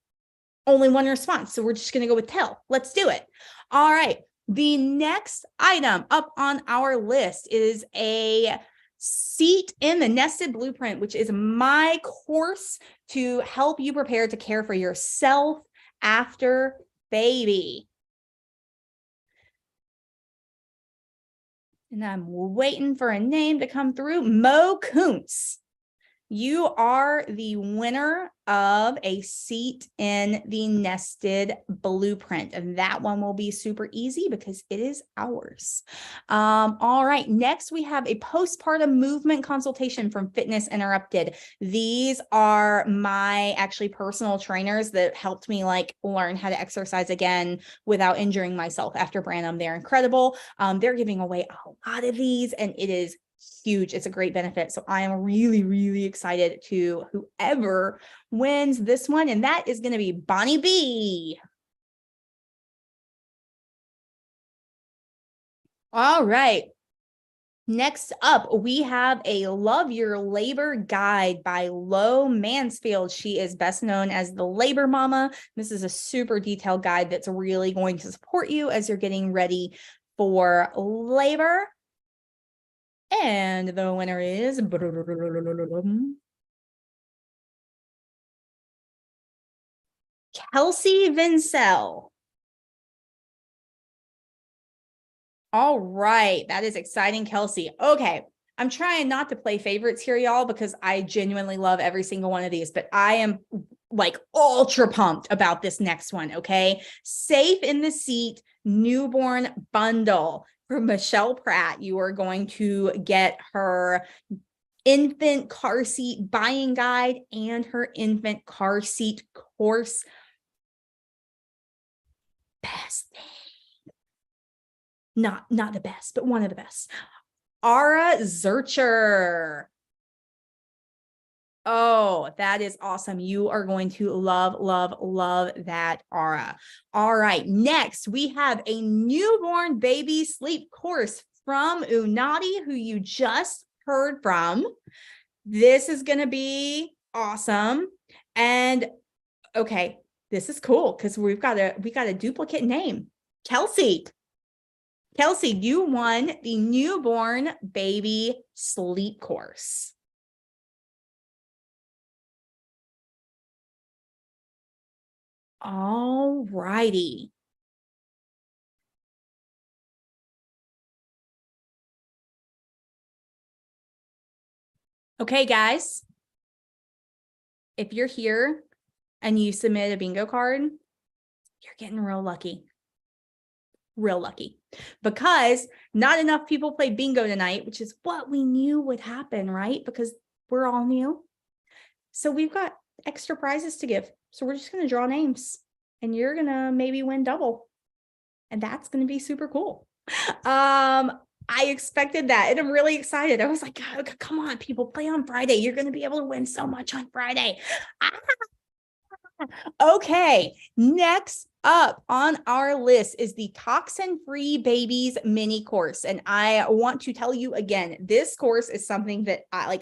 Only one response. So we're just going to go with tell. Let's do it. All right. The next item up on our list is a seat in the nested blueprint, which is my course to help you prepare to care for yourself after baby. And I'm waiting for a name to come through. Mo Kuntz. You are the winner of a seat in the nested blueprint. And that one will be super easy because it is ours. All right. Next, we have a postpartum movement consultation from Fitness Interrupted. These are my actually personal trainers that helped me like learn how to exercise again without injuring myself after Branham. They're incredible. They're giving away a lot of these and it is huge. It's a great benefit. So I am really, really excited to whoever wins this one. And that is going to be Bonnie B. All right. Next up, we have a Love Your Labor Guide by Lo Mansfield. She is best known as the Labor Mama. This is a super detailed guide that's really going to support you as you're getting ready for labor. And the winner is Kelsey Vincel. All right, that is exciting, Kelsey. Okay, I'm trying not to play favorites here, y'all, because I genuinely love every single one of these, but I am like ultra pumped about this next one, okay? Safe in the Seat Newborn Bundle. For Michelle Pratt, you are going to get her infant car seat buying guide and her infant car seat course. Best thing. Not the best, but one of the best. Ara Zurcher. Oh, that is awesome. You are going to love, love, love that, Ara. All right. Next, we have a newborn baby sleep course from Unati, who you just heard from. This is going to be awesome. And okay, this is cool because we got a duplicate name. Kelsey, you won the newborn baby sleep course. All righty. Okay, guys. If you're here and you submit a bingo card, you're getting real lucky. Real lucky. Because not enough people played bingo tonight, which is what we knew would happen, right? Because we're all new. So we've got extra prizes to give. So we're just going to draw names and you're going to maybe win double. And that's going to be super cool. I expected that and I'm really excited. I was like, oh, come on, people, play on Friday. You're going to be able to win so much on Friday. Okay, next up on our list is the Toxin-Free Babies mini course. And I want to tell you again, this course is something that I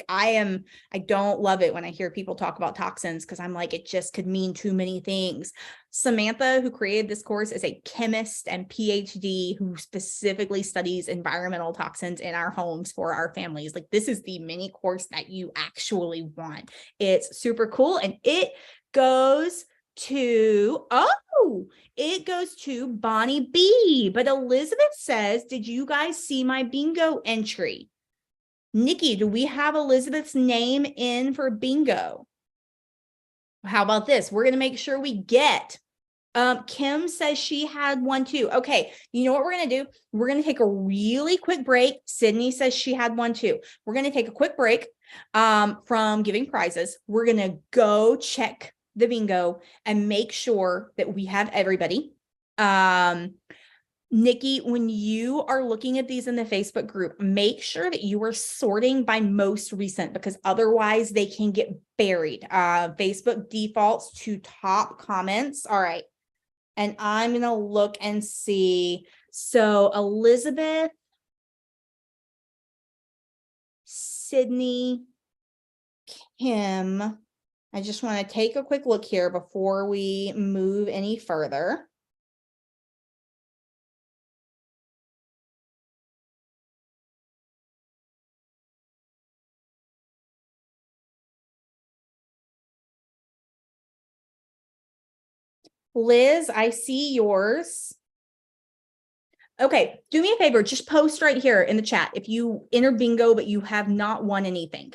don't love it when I hear people talk about toxins because I'm like, it just could mean too many things. Samantha, who created this course, is a chemist and PhD who specifically studies environmental toxins in our homes for our families. Like, this is the mini course that you actually want. It's super cool. And it goes to, it goes to Bonnie B. But Elizabeth says, did you guys see my bingo entry? Nikki, do we have Elizabeth's name in for bingo? How about this? We're going to make sure we get, Kim says she had one too. Okay, you know what we're going to do? We're going to take a really quick break. Sydney says she had one too. We're going to take a quick break from giving prizes. We're going to go check the bingo and make sure that we have everybody. Nikki, when you are looking at these in the Facebook group, make sure that you are sorting by most recent, because otherwise they can get buried. Facebook defaults to top comments. All right. And I'm going to look and see. So Elizabeth, Sydney, Kim, I just want to take a quick look here before we move any further. Liz, I see yours. Okay, do me a favor, just post right here in the chat if you entered bingo but you have not won anything.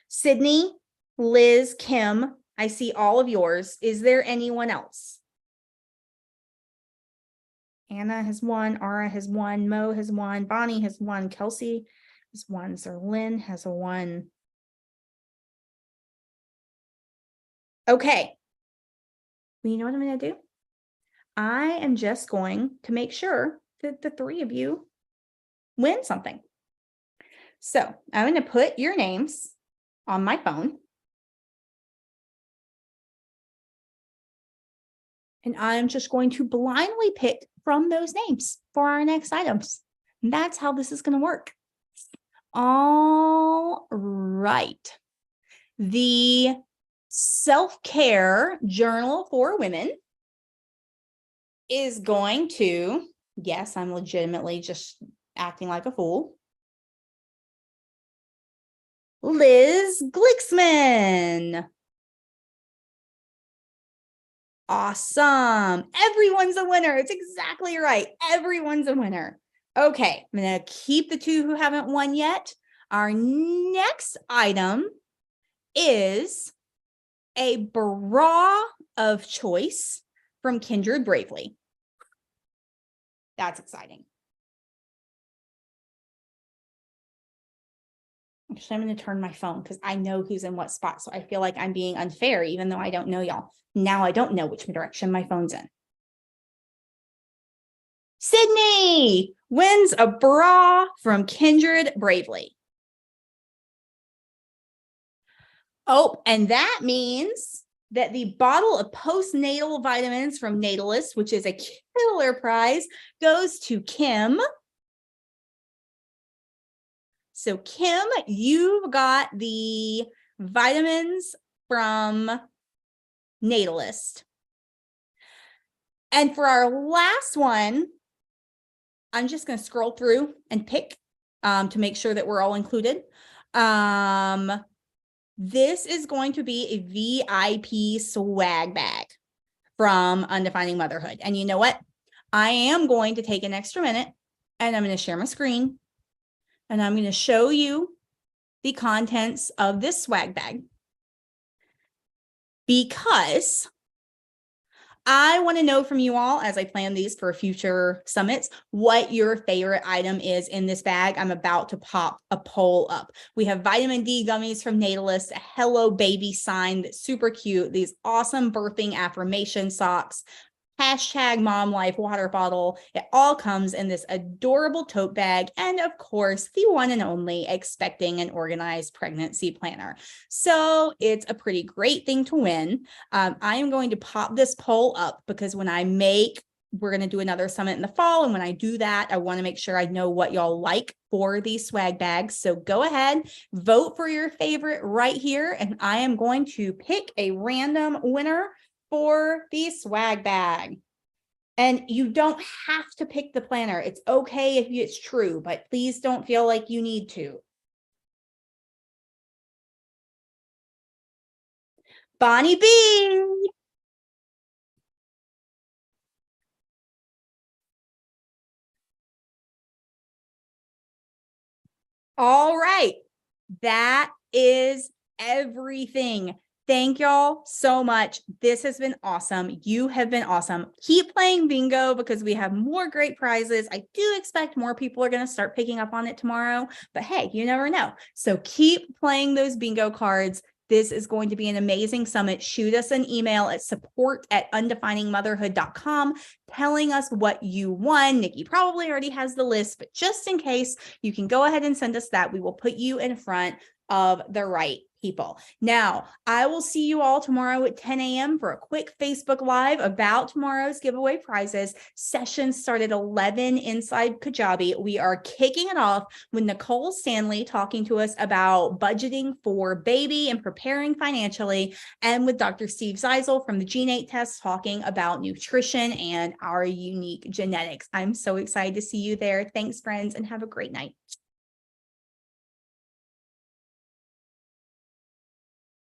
Sydney, Liz, Kim, I see all of yours. Is there anyone else? Anna has won, Ara has won, Mo has won, Bonnie has won, Kelsey has won, Zerlyn has a one. Okay. Well, you know what I'm going to do? I am just going to make sure that the three of you win something. So I'm going to put your names on my phone. And I'm just going to blindly pick from those names for our next items. And that's how this is going to work. All right. The self-care journal for women is going to, yes, I'm legitimately just acting like a fool, Liz Glicksman. Awesome. Everyone's a winner. It's exactly right. Everyone's a winner. Okay, I'm going to keep the two who haven't won yet. Our next item is a bra of choice from Kindred Bravely. That's exciting. Actually, I'm going to turn my phone because I know who's in what spot. So I feel like I'm being unfair, even though I don't know y'all. Now I don't know which direction my phone's in. Sydney wins a bra from Kindred Bravely. Oh, and that means that the bottle of postnatal vitamins from Natalist, which is a killer prize, goes to Kim. So Kim, you've got the vitamins from Natalist. And for our last one, I'm just going to scroll through and pick to make sure that we're all included. This is going to be a VIP swag bag from Undefining Motherhood. And you know what? I am going to take an extra minute and I'm going to share my screen and I'm going to show you the contents of this swag bag, because I want to know from you all, as I plan these for future summits, what your favorite item is in this bag. I'm about to pop a poll up. We have vitamin D gummies from Natalist, a Hello Baby sign that's super cute, these awesome birthing affirmation socks, hashtag mom life water bottle. It all comes in this adorable tote bag. And of course, the one and only expecting and organized pregnancy planner. So it's a pretty great thing to win. I am going to pop this poll up because we're going to do another summit in the fall. And when I do that, I want to make sure I know what y'all like for these swag bags. So go ahead, vote for your favorite right here. And I am going to pick a random winner for the swag bag. And you don't have to pick the planner. It's okay if it's true, but please don't feel like you need to. Bonnie B. All right. That is everything. Thank y'all so much. This has been awesome. You have been awesome. Keep playing bingo because we have more great prizes. I do expect more people are going to start picking up on it tomorrow, but hey, you never know. So keep playing those bingo cards. This is going to be an amazing summit. Shoot us an email at support@undefiningmotherhood.com telling us what you won. Nikki probably already has the list, but just in case, you can go ahead and send us that. We will put you in front of the right people. Now, I will see you all tomorrow at 10 a.m. for a quick Facebook Live about tomorrow's giveaway prizes. Sessions start at 11 inside Kajabi. We are kicking it off with Nicole Stanley talking to us about budgeting for baby and preparing financially, and with Dr. Steve Zeisel from the G8 test talking about nutrition and our unique genetics. I'm so excited to see you there. Thanks, friends, and have a great night.